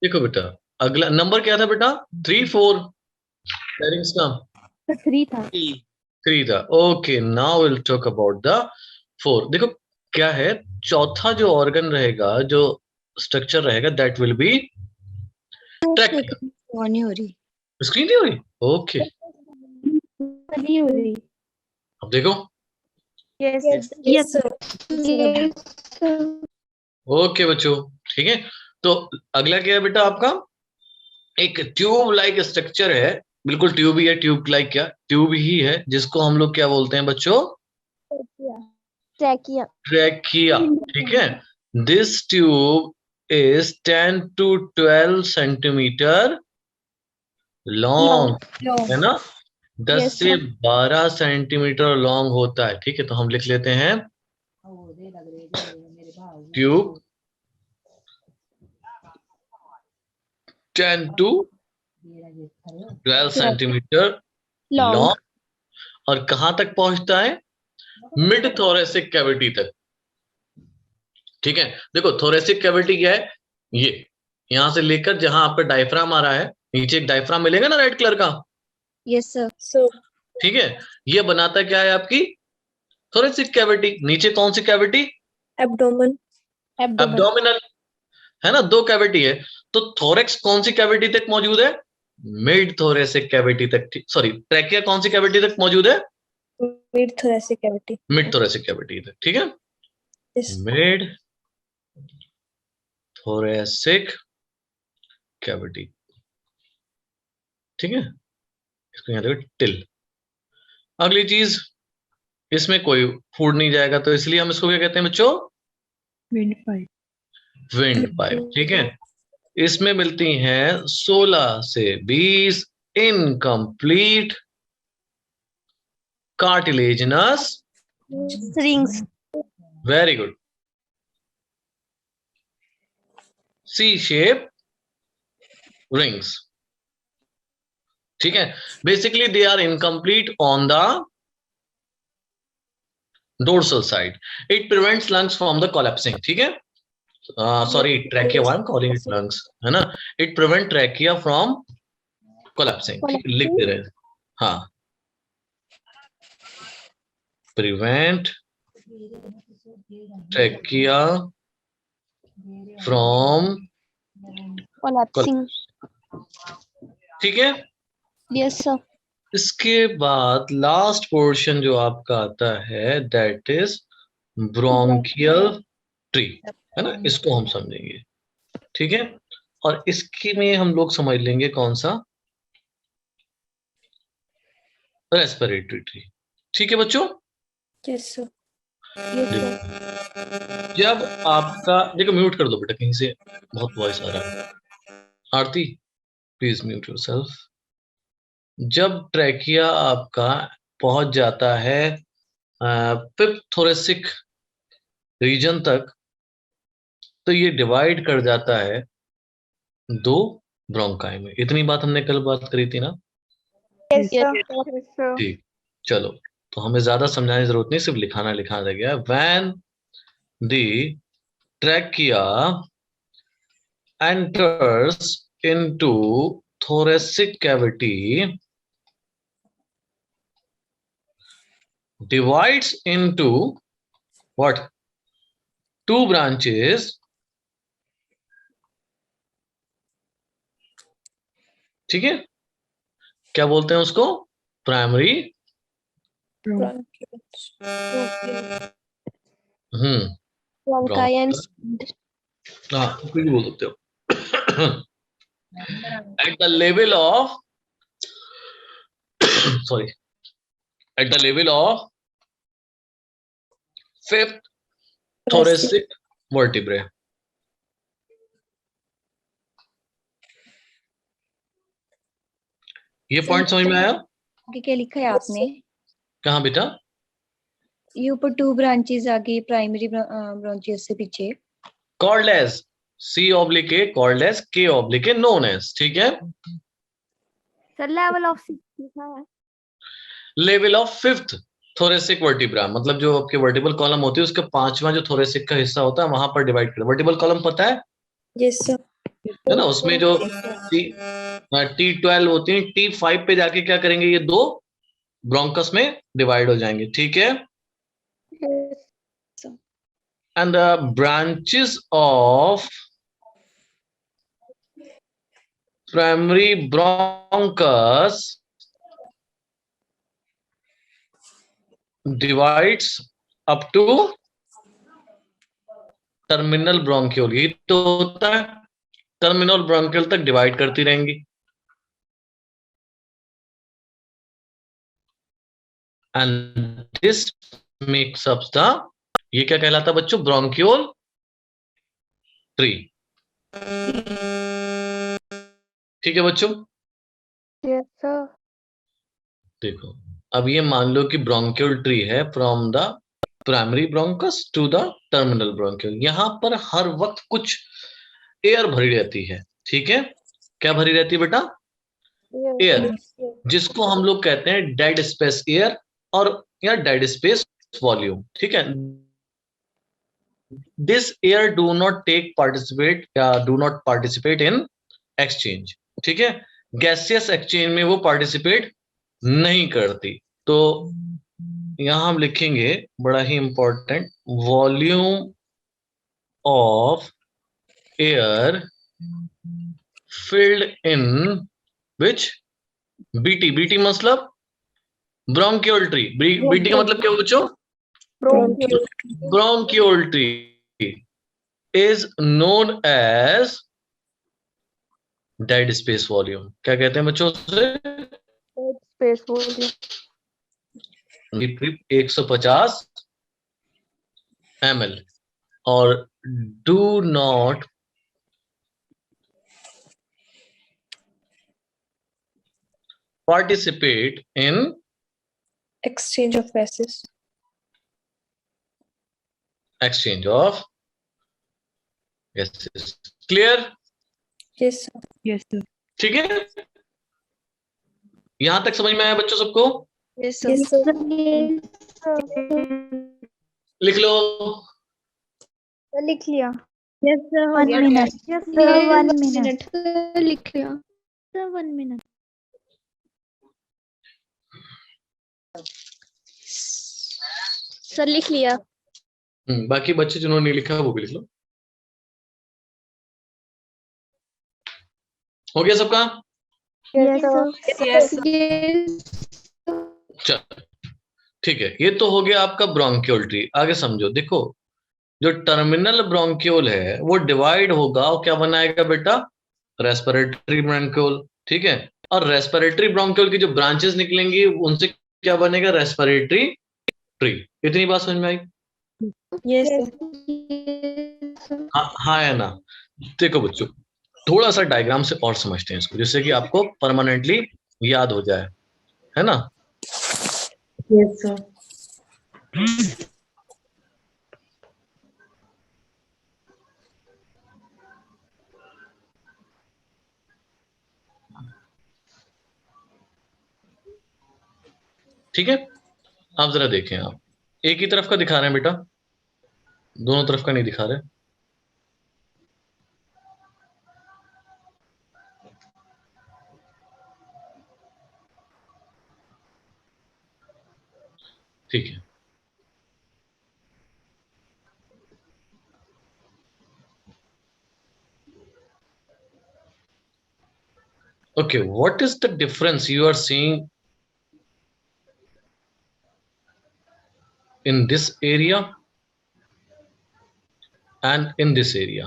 देखो बेटा, अगला नंबर क्या था बेटा? 3 4 पेयरिंग्स का 3 था। 3 था। Okay, now will talk about the 4। देखो क्या है, चौथा जो ऑर्गन रहेगा, जो स्ट्रक्चर रहेगा, that will be trachea. On ही हो रही। स्क्रीन नहीं हो रही? ओके, नहीं हो रही। अब देखो। Yes yes sir. ओके बच्चों, ठीक है। तो अगला क्या है बेटा आपका? एक ट्यूब लाइक स्ट्रक्चर है, बिल्कुल ट्यूब ही है। ट्यूब लाइक क्या, ट्यूब ही है, जिसको हम लोग क्या बोलते हैं बच्चों? ट्रैकिया। ट्रैकिया, ठीक है। This tube is 10 to 12 centimetre long, है ना? 10 से 12 सेंटीमीटर लॉन्ग होता है, ठीक है। तो हम लिख लेते हैं ट्यूब 10 to 12 सेंटीमीटर लॉन्ग। और कहां तक पहुंचता है? मिड थोरेसिक कैविटी तक, ठीक है। देखो थोरेसिक कैविटी क्या है? ये यहां से लेकर जहां आपका डायफ्राम आ रहा है, नीचे एक डायफ्राम मिलेगा ना रेड कलर का, यस सर। ठीक है। ये बनाता क्या है आपकी थोरेसिक कैविटी। नीचे कौन सी कैविटी? एब्डोमेन। एब्डोमिनल, है ना? दो कैविटी है। तो थोरेक्स कौन सी कैविटी तक मौजूद है? मिड थोरेसिक कैविटी तक। सॉरी, ट्रैकिया कौन सी कैविटी तक मौजूद है? Mid thoracic cavity. Mid thoracic cavity तक, ठीक है। मिड थोरेसिक कैविटी, ठीक है। इसको यहाँ देखो, टिल। अगली चीज, इसमें कोई फूड नहीं जाएगा, तो इसलिए हम इसको क्या कहते हैं बच्चों? Wind pipe. विंड पाइप, ठीक है। इसमें मिलती हैं 16 से 20 incomplete cartilaginous, rings. Very good, C shape rings, ठीक है। Basically they are incomplete on the dorsal side. It prevents lungs from the collapsing, ठीक है। Sorry, trachea, why I am calling it lungs, है ना? It prevent trachea from collapsing, ठीक है, लिख दे रहे हैं। हाँ, प्रिवेंट ट्रैकिया फ्रॉम कोलैप्सिंग। ठीक है। Yes sir. इसके बाद लास्ट पोर्शन जो आपका आता है, दैट इज ब्रोंकियल ट्री, है ना? इसको हम समझेंगे, ठीक है। और इसकी में हम लोग समझ लेंगे कौन सा? रेस्पिरेटरी ट्री, ठीक है बच्चों। Yes sir. जब आपका, देखो म्यूट कर दो बेटा, कहीं से बहुत वॉइस आ रहा है। आरती, प्लीज म्यूट योरसेल्फ। जब ट्रैकिया आपका पहुंच जाता है फिफ्थ थोरेसिक रीजन तक, तो ये डिवाइड कर जाता है दो ब्रोंकाई में। इतनी बात हमने कल बात करी थी ना? Yes sir. ठीक, चलो। तो हमें ज्यादा समझाने की जरूरत नहीं, सिर्फ लिखाना लिखाना रह गया। When the trachea enters into thoracic cavity, divides into what? Two branches, ठीक है। क्या बोलते हैं उसको? प्राइमरी, ब्रोंकाई एंड हाँ, कुछ भी बोल सकते हो। At the level of sorry, at the level of fifth thoracic vertebrae, ये पॉइंट समझ में आया? आगे क्या लिखा है आपने? कहाँ बेटा? ये ऊपर 2 ब्रांचेस आगे प्राइमरी ब्रांचेस से पीछे called as C/A, called as K/A, known as, ठीक है। सर लेवल ऑफ 6 लिखा है। Level of fifth thoracic vertebra, मतलब जो आपके वर्टिबल कॉलम होती है उसका पांचवा जो थोरेसिक का हिस्सा होता है, वहां पर डिवाइड कर। वर्टिबल कॉलम पता है? Yes sir. है ना, उसमें जो T12 होती है, T5 पे जाके क्या करेंगे, ये दो ब्रोंकस में डिवाइड हो जाएंगे, ठीक है। And the branches of primary bronchus divides up to terminal bronchiole, यही तो होता है, टर्मिनल ब्रोंकियल तक डिवाइड करती रहेंगी। And this makes up the, ये क्या कहलाता है बच्चों, ब्रोंकियोल ट्री। ठीक है बच्चों, यस सर। देखो अब ये मान लो कि ब्रोंकियोल ट्री है from the primary bronchus to the terminal bronchiole. यहां पर हर वक्त कुछ एयर भरी रहती है, ठीक है। क्या भरी रहती है बेटा, एयर, जिसको हम लोग कहते हैं डेड स्पेस एयर और या डेड स्पेस वॉल्यूम, ठीक है। This air do not take participate या do not participate in exchange, ठीक है। गैसियस एक्सचेंज में वो पार्टिसिपेट नहीं करती। तो यहां हम लिखेंगे बड़ा ही important, volume of air filled in which, BT, BT मतलब ब्रोंकियोल ट्री, बीटी का मतलब क्या बच्चों, bronchiole tree is known as dead space volume. क्या कहते हैं बच्चों उसे, स्पेस वॉल्यूम। 150 ml और do not participate in exchange of gases. exchange of gases। Clear, Yes sir. Yes, sir. ठीक है, यहां तक समझ में आया बच्चों सबको, Yes, Yes sir. sir. लिख लो। लिख लिया। Yes, sir. 1 minute। Yes sir 1 minute. लिख लिया। Sir 1 minute. सर लिख लिया। बाकी बच्चे जिन्होंने नहीं लिखा वो भी लिख लो। हो गया सबका, यस सर। Yes, sir. चल ठीक है, ये तो हो गया आपका ब्रोंकियोल ट्री। आगे समझो, देखो जो टर्मिनल ब्रोंकियोल है वो डिवाइड होगा और क्या बनाएगा बेटा, रेस्पिरेटरी ब्रोंकियोल, ठीक है। और रेस्पिरेटरी ब्रोंकियोल की जो ब्रांचेस निकलेंगी उनसे क्या बनेगा, रेस्पिरेटरी ट्री। इतनी बात समझ में आई? Yes sir. हाँ है ना। देखो बच्चों, थोड़ा सा डायग्राम से और समझते हैं इसको, जिससे कि आपको परमानेंटली याद हो जाए, है ना। Yes, sir. ठीक है, आप जरा देखें, आप एक ही तरफ का दिखा रहे हैं बेटा, दोनों तरफ का नहीं दिखा रहे। ठीक है, okay, what is the difference you are seeing in this area and in this area?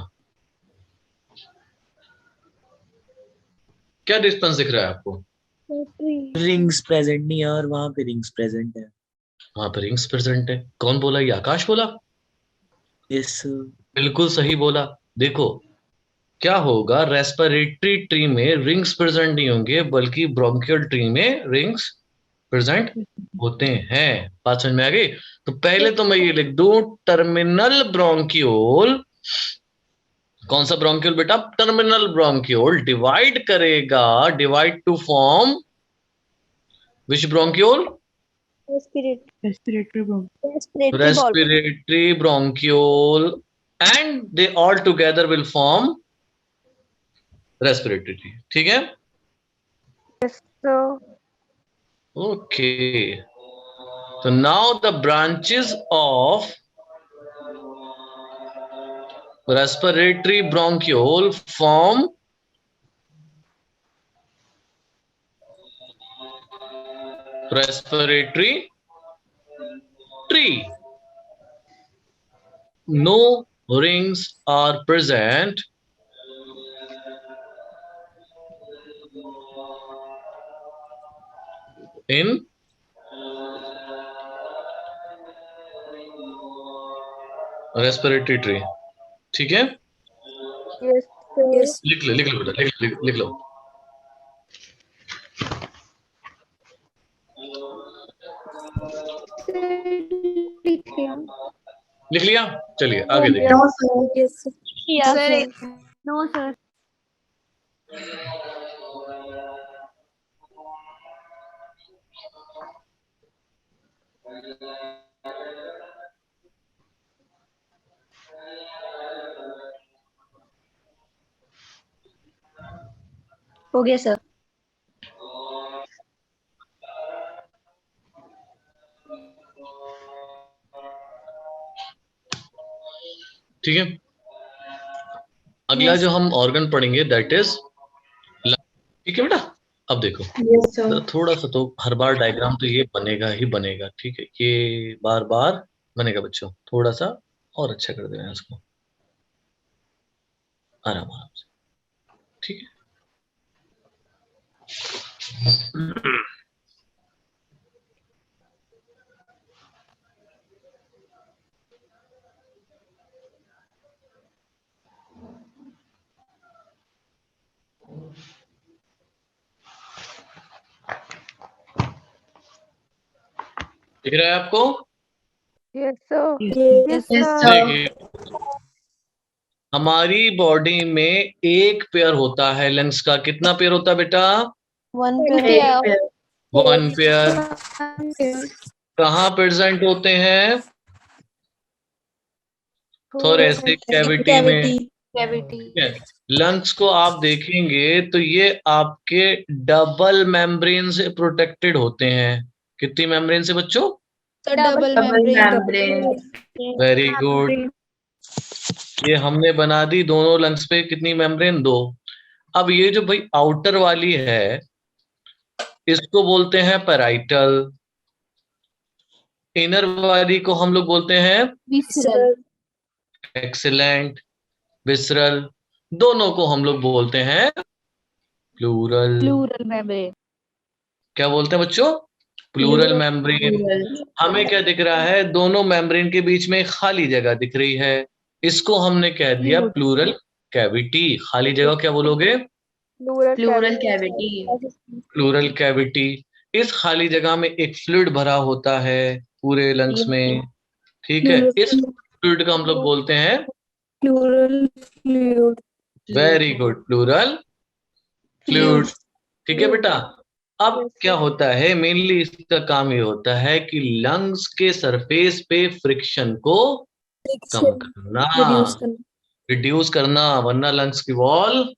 क्या डिफरेंस दिख रहा है आपको? रिंग्स प्रेजेंट नहीं है और वहां पे रिंग्स प्रेजेंट है। वहां पर रिंग्स प्रेजेंट है। कौन बोला, ये आकाश बोला? यस बिल्कुल सही बोला। देखो क्या होगा, रेस्पिरेटरी ट्री में रिंग्स प्रेजेंट नहीं होंगे, बल्कि ब्रोंकियल ट्री में रिंग्स प्रेजेंट होते हैं। बात समझ में आ गई? तो पहले तो मैं ये लिख दूं, टर्मिनल ब्रोंकियोल, कौन सा ब्रोंकियोल बेटा, टर्मिनल ब्रोंकियोल डिवाइड करेगा, divide two form which bronchiole, Respiratory bronchiole. respiratory bronchiole, and they all together will form respiratory tree, ठीक है? Yes, sir. Okay. So now the branches of respiratory bronchiole form respiratory tree. No rings are present in respiratory tree, ठीक है? Yes, sir. Yes. लिख लो बेटा, लिख लो। लिख लिया? चलिए आगे देखिए। No, sir. Yes, sir. Yes, Sir, sir. No, sir. हो गया सर। ठीक है, अगला जो हम ऑर्गन पढ़ेंगे दैट इज, ठीक है बेटा? अब देखो Yes, sir. जरा थोड़ा सा, तो हर बार डायग्राम तो ये बनेगा ही बनेगा, ठीक है? ये बार बार बनेगा बच्चों, थोड़ा सा और अच्छा कर देना इसको, आराम आराम से, ठीक है? दिख रहा है आपको? Yes, sir. Yes. Yes, sir. sir. देखिए, हमारी बॉडी में एक पेयर होता है लंग्स का। कितना पेयर होता है बेटा? One Eight pair. One pair. कहाँ प्रेजेंट होते हैं? थोरेसिक कैविटी में। Cavity. लंग्स को आप देखेंगे तो ये आपके डबल मेम्ब्रेन से प्रोटेक्टेड होते हैं। कितनी मेम्ब्रेन से बच्चों? Double Double membrane. membrane. Very good. ये हमने बना दी दोनों लंग्स पे कितनी मेम्ब्रेन? 2। अब ये जो भाई आउटर वाली है इसको बोलते हैं पैराइटल, इनर वाली को हम लोग बोलते हैं Visceral. एक्सीलेंट, विसरल, दोनों को हम लोग बोलते हैं प्लूरल। Pleural membrane. क्या बोलते हैं बच्चों? Pleural membrane. Plural. हमें क्या दिख रहा है? दोनों मेम्ब्रेन के बीच में खाली जगह दिख रही है, इसको हमने कह दिया प्लूरल कैविटी। खाली जगह क्या बोलोगे? Pleural cavity. Pleural cavity. इस खाली जगह में एक फ्लूइड भरा होता है पूरे लंग्स में, ठीक है? इस फ्लूइड को हम लोग बोलते हैं Pleural fluid. Very good, plural fluid, ठीक है बेटा? अब क्या होता है, मेनली इसका काम ये होता है कि लंग्स के सरफेस पे फ्रिक्शन को कम करना, Reduce करना. रिड्यूस करना, वरना लंग्स की वॉल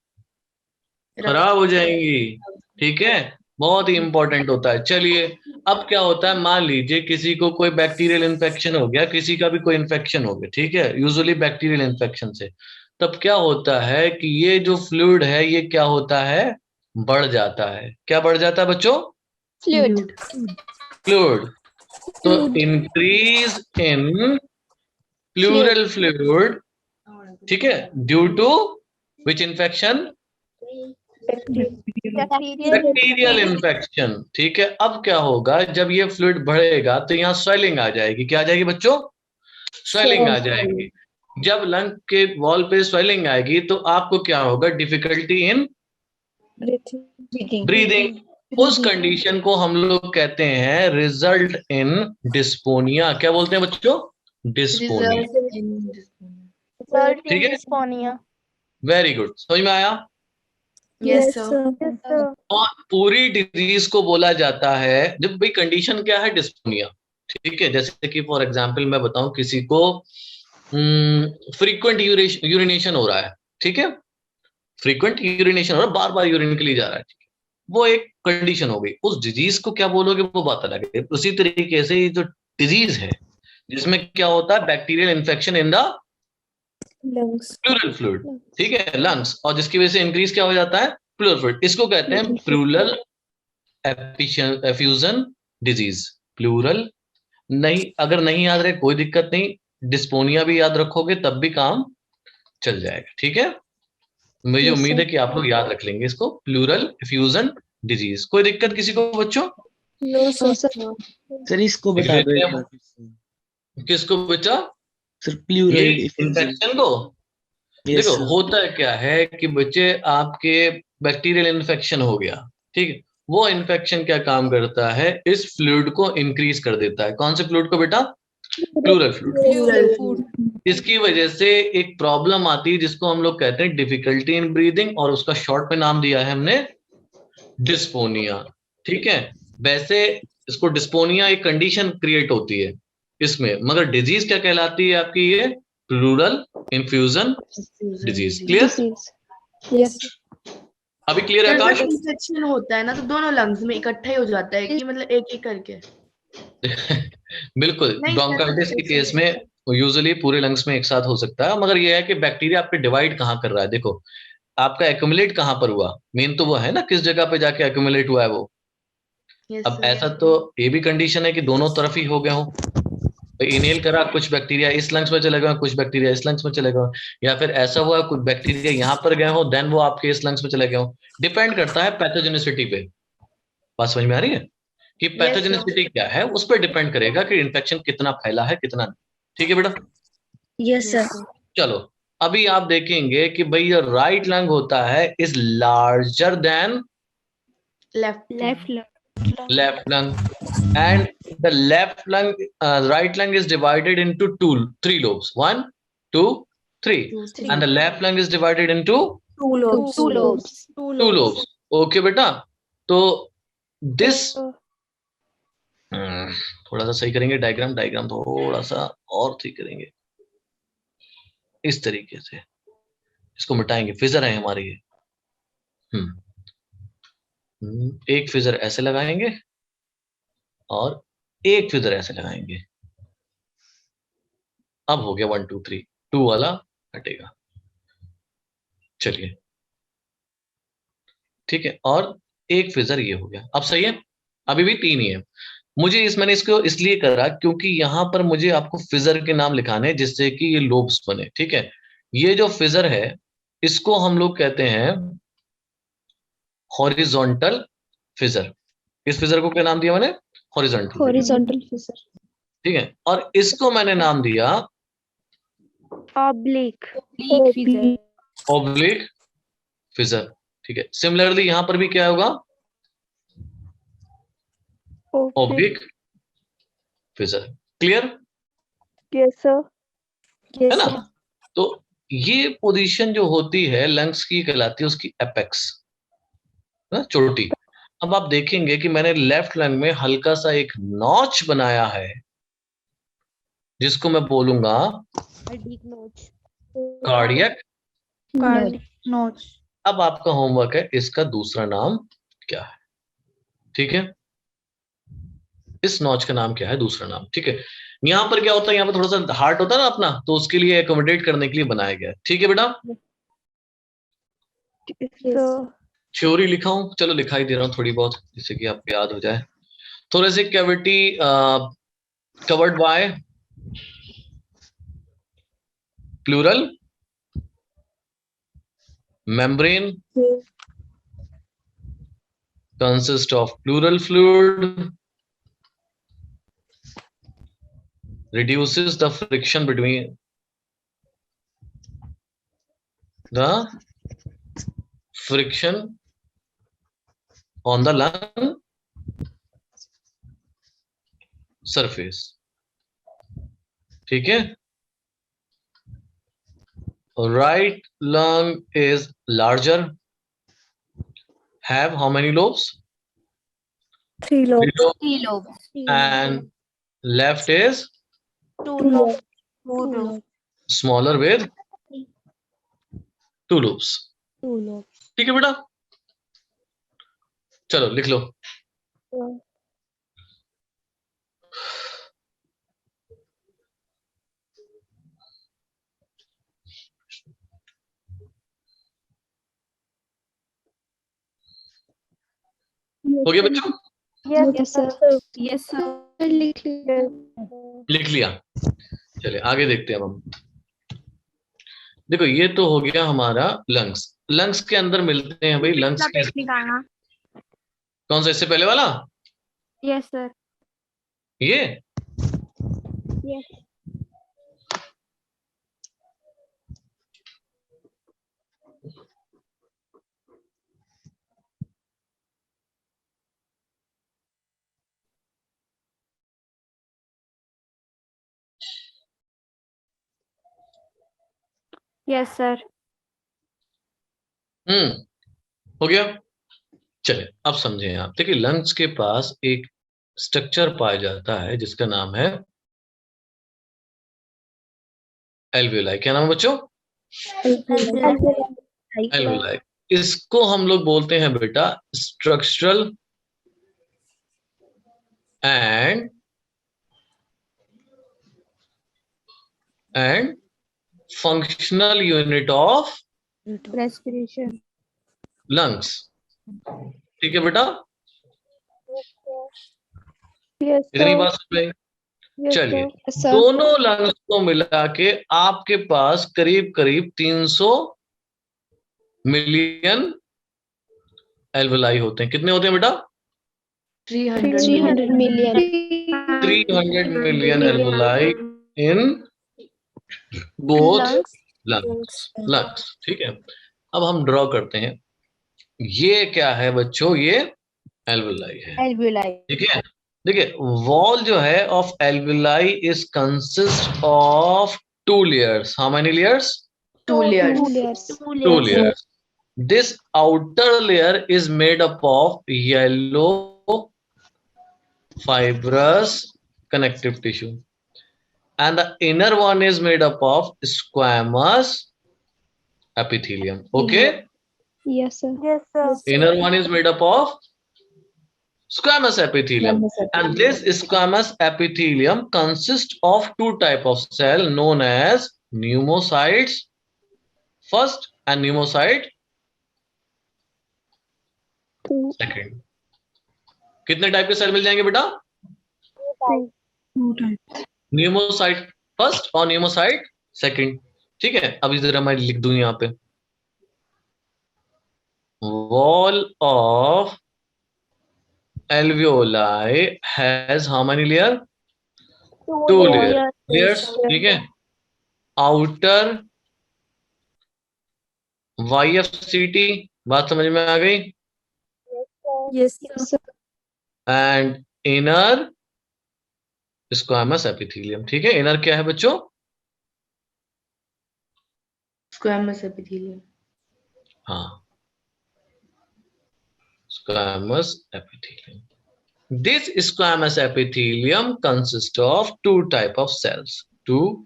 खराब हो जाएंगी, ठीक है? बहुत ही इंपॉर्टेंट होता है। चलिए, अब क्या होता है, मान लीजिए किसी को कोई बैक्टीरियल इन्फेक्शन हो गया, किसी का भी कोई इन्फेक्शन हो गया, ठीक है? यूजुअली बैक्टीरियल इन्फेक्शन से तब क्या होता है कि ये जो फ्लूइड है ये क्या होता है? बढ़ जाता है। क्या बढ़ जाता है बच्चों? फ्लूइड। फ्लूइड। तो इंक्रीज इन प्लूरल फ्लूइड, ठीक है? Due to which infection? Bacterial infection, ठीक है? अब क्या होगा, जब ये फ्लूइड बढ़ेगा तो यहाँ स्वेलिंग आ जाएगी। क्या आ जाएगी बच्चों? स्वेलिंग आ जाएगी। जब लंग के वॉल पे स्वेलिंग आएगी तो आपको क्या होगा? Difficulty in breathing. उस कंडीशन को हम लोग कहते हैं रिजल्ट इन डिस्पोनिया। क्या बोलते हैं बच्चों? डिस्पोनिया, ठीक है? Dysphonia. वेरी गुड, समझ में आया? Yes, sir. Yes, sir. और पूरी डिजीज को बोला जाता है, जब भाई कंडीशन क्या है? डिस्पोनिया, ठीक है? जैसे कि फॉर एग्जांपल मैं बताऊं, किसी को फ्रीक्वेंट यूरिनेशन हो रहा है, ठीक है? फ्रीक्वेंट यूरिनेशन हो रहा है, बार बार यूरिन के लिए जा रहा है, वो एक कंडीशन हो गई। उस डिजीज को क्या बोलोगे वो बात अलग है। उसी तरीके से ये जो डिजीज है जिसमें क्या होता है, bacterial infection in the lungs, plural fluid, ठीक है, लंग्स, और जिसकी वजह से इंक्रीज क्या हो जाता है, प्लूरल फ्लूइड, इसको कहते हैं प्लूरल एफ्यूजन डिजीज। प्लूरल नहीं, अगर नहीं याद रहे कोई दिक्कत नहीं, डिस्पोनिया भी याद रखोगे तब भी काम चल जाएगा, ठीक है। मुझे Yes, उम्मीद sir. है कि आप लोग याद रख लेंगे इसको, प्लूरल एफ्यूजन डिजीज। कोई दिक्कत किसी को बच्चों? No, sir. सर इसको लिख बता दो लेते एक हैं। बार फिर से। किसको बच्चा? सर ये प्लूरल इन्फेक्शन को। यस देखो सर। होता क्या है कि बच्चे आपके बैक्टीरियल इन्फेक्शन हो गया, ठीक है, वो इन्फेक्शन क्या काम करता है, इस फ्लूइड को इंक्रीज कर देता है। कौन से फ्लूइड को बेटा? Pleural fluid. Pleural fluid. इसकी वजह से एक प्रॉब्लम आती है जिसको हम लोग कहते हैं डिफिकल्टी इन ब्रीदिंग, और उसका शॉर्ट में नाम दिया है हमने डिस्पोनिया, ठीक है। वैसे इसको डिस्पोनिया एक कंडीशन क्रिएट होती है इसमें, मगर डिजीज क्या कहलाती है आपकी? ये pleural effusion disease. Clear? Disease. Yes. अभी क्लियर है सर आकाश? जब इन्फेक्शन होता है ना तो दोनों लंग्स में इकट्ठा ही हो जाता है कि मतलब एक एक करके? बिल्कुल, नहीं, ब्रोंकाइटिस के केस में यूजुअली पूरे लंग्स में एक साथ हो सकता है, मगर ये है कि बैक्टीरिया आपके डिवाइड कहाँ कर रहा है। देखो आपका एक्यूमुलेट कहाँ पर हुआ, मेन तो वो है ना, किस जगह पे जाके एक्यूमुलेट हुआ है वो। Yes, अब sir. ऐसा तो ये भी कंडीशन है कि दोनों तरफ ही हो गया हो, तो इनहेल करा, कुछ बैक्टीरिया इस लंग्स में चले गए, कुछ बैक्टीरिया इस लंग्स में चले गए, या फिर ऐसा हुआ कुछ बैक्टीरिया यहाँ पर गए हो देन वो आपके इस लंग्स में चले गए हो। डिपेंड करता है पैथोजेनिसिटी पे। बात समझ में आ रही है कि पैथोजेनिसिटी क्या है, उस पर डिपेंड करेगा कि इन्फेक्शन कितना फैला है कितना नहीं। ठीक है बेटा? Yes, sir. चलो अभी आप देखेंगे कि भाई जो राइट लंग होता है is larger than Left. left lung, and the left lung, right lung is divided into three lobes, 1 2 3, and the left lung is divided into Two lobes. Two lobes. two lobes. Okay बेटा, तो this थोड़ा सा सही करेंगे, diagram थोड़ा सा और ठीक करेंगे, इस तरीके से इसको मिटाएंगे, फिजर है हमारे ये। एक फिजर ऐसे लगाएंगे और एक फिजर ऐसे लगाएंगे। अब हो गया 1 2 3, 2 वाला हटेगा। चलिए ठीक है, और एक फिजर ये हो गया। अब सही है, अभी भी 3 ही है। मुझे मैंने इसको इसलिए करा क्योंकि यहां पर मुझे आपको फिजर के नाम लिखाने हैं जिससे कि ये लोब्स बने। ठीक है, ये जो फिजर है इसको हम लोग कहते हैं हॉरिजॉन्टल फिजर। इस फिजर को क्या नाम दिया मैंने? हॉरिजॉन्टल। Horizontal fissure. ठीक है, और इसको मैंने नाम दिया Oblique. ऑब्लिक फिजर। ठीक है, सिमिलरली यहां पर भी क्या होगा? Oblique fissure. Clear Yes, sir. है ना? तो ये पोजीशन जो होती है लंग्स की कहलाती है उसकी एपेक्स, चोटी। अब आप देखेंगे कि मैंने लेफ्ट लंग में हल्का सा एक नॉच बनाया है जिसको मैं बोलूंगा कार्डियक Notch. अब आपका होमवर्क है इसका दूसरा नाम क्या है। ठीक है, इस नॉच का नाम क्या है, दूसरा नाम। ठीक है, यहाँ पर क्या होता है, यहाँ पर थोड़ा सा हार्ट होता है ना अपना, तो उसके लिए एकोमोडेट करने के लिए बनाया गया है। ठीक है बेटा, So, थ्योरी लिखा हूं, चलो लिखाई दे रहा हूँ थोड़ी बहुत जिससे कि आपको याद हो जाए। Thoracic cavity covered by pleural membrane consists of pleural fluid, reduces the friction between on the lung surface. ठीक है, right lung is larger, have how many lobes? 3 lobes. Three lobes. And left is 2 lobes. smaller with 2 lobes. 2 lobes. ठीक है बेटा, चलो लिख लो। हो गया बच्चों? Yes, sir. Yes, sir. लिख लिया। लिख लिया। चलिए आगे देखते हैं अब हम। देखो ये तो हो गया हमारा लंग्स। लंग्स के अंदर मिलते हैं भाई लंग्स के, निकालना। कौन सा इससे पहले वाला? Yes, sir. ये Yes. Yes, sir. हो गया। चलिए अब समझें आप। देखिए लंग्स के पास एक स्ट्रक्चर पाया जाता है जिसका नाम है एल्वियोलाई। क्या नाम है बच्चों? एल्वियोलाई। इसको हम लोग बोलते हैं बेटा structural and functional unit of Respiration. Lungs. ठीक है बेटा, Yes, इतनी sir. बात समझ में आई? Yes, चलिए sir. Sir. दोनों लंग्स को मिला के आपके पास करीब करीब 300 मिलियन एल्वियोलाई होते हैं। कितने होते हैं बेटा? 300 million. 300 million alveoli in both lungs. ठीक है, अब हम ड्रॉ करते हैं। ये क्या है बच्चों? ये एल्वियोलाई है। Alveoli. ठीक है, देखिए वॉल जो है of alveoli is consist of 2 layers. How many layers? 2 layers. 2 layers. 2 layers. This outer layer is made up of yellow fibrous connective tissue and the inner one is made up of squamous epithelium. Okay, Yes, sir. Yes, sir. inner one is made up of squamous epithelium and this squamous epithelium consists of 2 type of cell known as pneumocytes first and pneumocyte second. कितने type के cell मिल जाएंगे बेटा? Pneumocyte first और pneumocyte second. ठीक है, अब इधर मैं लिख दूं यहाँ पे wall of alveoli has how many layer? 2 layers. ठीक है, आउटर YFCT, बात समझ में आ गई? Yes, sir. And inner squamous epithelium. ठीक है, इनर क्या है बच्चों? Squamous epithelium. हाँ, squamous epithelium. This squamous epithelium consists of 2 type of cells. 2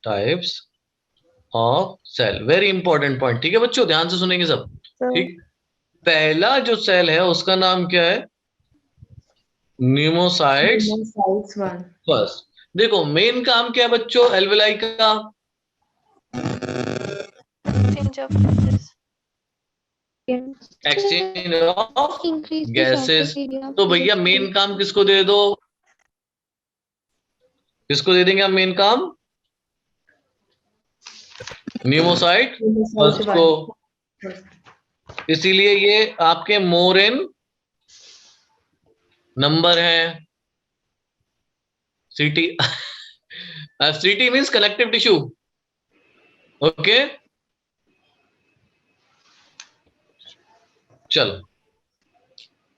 types of cell. Very important point. ठीक है बच्चों, ध्यान से सुनेंगे सब। ठीक, पहला जो सेल है उसका नाम क्या है? Pneumocytes Pneumocytes 1. फर्स्ट। देखो मेन काम क्या है बच्चों एल्वियोलाई का? Exchange of gases. तो भैया मेन काम किसको दे दो? किसको दे देंगे हम मेन काम? न्यूमोसाइट फर्स्ट को। इसीलिए ये आपके मोर इन नंबर है। सीटी सीटी मीन्स कनेक्टिव टिश्यू। ओके, चलो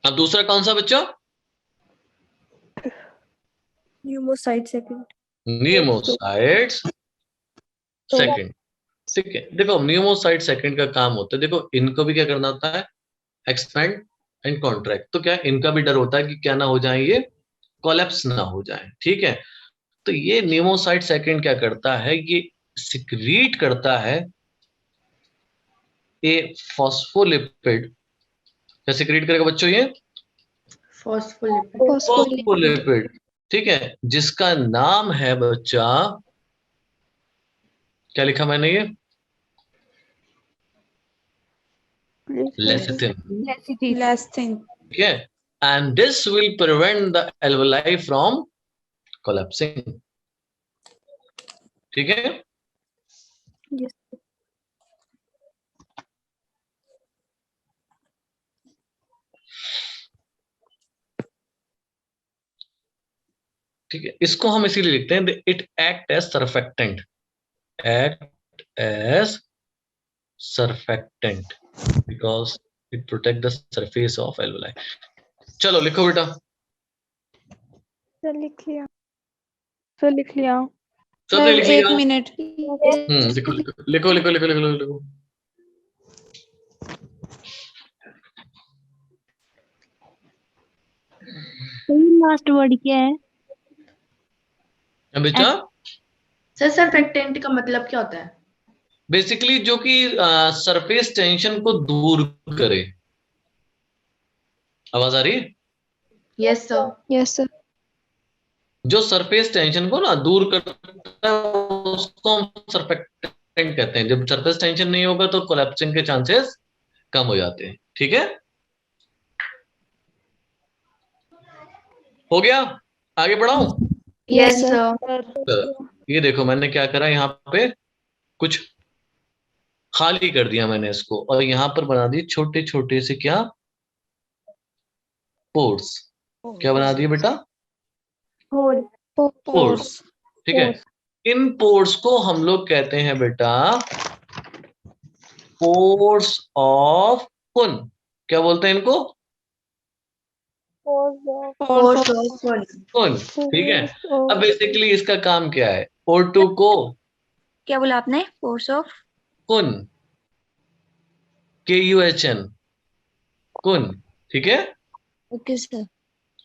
अब दूसरा कौन सा बच्चा? Pneumocyte second. Pneumocytes second. ठीक है, देखो न्यूमोसाइट सेकंड का काम होता है, देखो इनको भी क्या करना होता है? Expand and contract. तो क्या इनका भी डर होता है कि क्या ना हो जाए, ये कोलैप्स ना हो जाए। ठीक है, तो ये न्यूमोसाइट सेकंड क्या करता है? ये सिक्रीट करता है ए फॉस्फोलिपिड, कैसे क्रिएट करेगा बच्चों ये? फॉस्फोलिपिड। फॉस्फोलिपिड, ठीक है, जिसका नाम है बच्चा, क्या लिखा मैंने ये? Lecithin, Lecithin. ठीक है, and this will prevent the alveoli from collapsing, ठीक है। Yes. ठीक है, इसको हम इसीलिए लिखते हैं it act as surfactant, act as surfactant because it protect the surface of alveoli. चलो लिखो बेटा। सर लिख लिया। सर लिख लिया। सबने लिख एक लिया? मिनट। लिखो लिखो लिखो लिखो लिखो लिखो लिखो। लास्ट वर्ड क्या है? बेटा सर सरफेक्टेंट का मतलब क्या होता है? बेसिकली जो कि सरफेस टेंशन को दूर करे। आवाज आ रही है? Yes sir. Yes sir. जो सरफेस टेंशन को ना दूर करता है उसको हम सरफेक्टेंट कहते हैं। जब सरफेस टेंशन नहीं होगा तो कोलैप्सिंग के चांसेस कम हो जाते हैं, ठीक है। हो गया, आगे बढ़ाऊं? Yes sir. ये देखो मैंने क्या करा, यहाँ पे कुछ खाली कर दिया मैंने इसको, और यहाँ पर बना दिए छोटे छोटे से क्या, पोर्स। क्या बना दिए बेटा? Hole. पोर्स, ठीक है। इन पोर्स को हम लोग कहते हैं बेटा पोर्स ऑफ कुन। क्या बोलते हैं इनको? फोर्स ऑफ कुन, ठीक है। अब बेसिकली इसका काम क्या है? O2 को क्या बोला आपने? फोर्स ऑफ कुन, KUHN, कुन, ठीक है। Okay sir.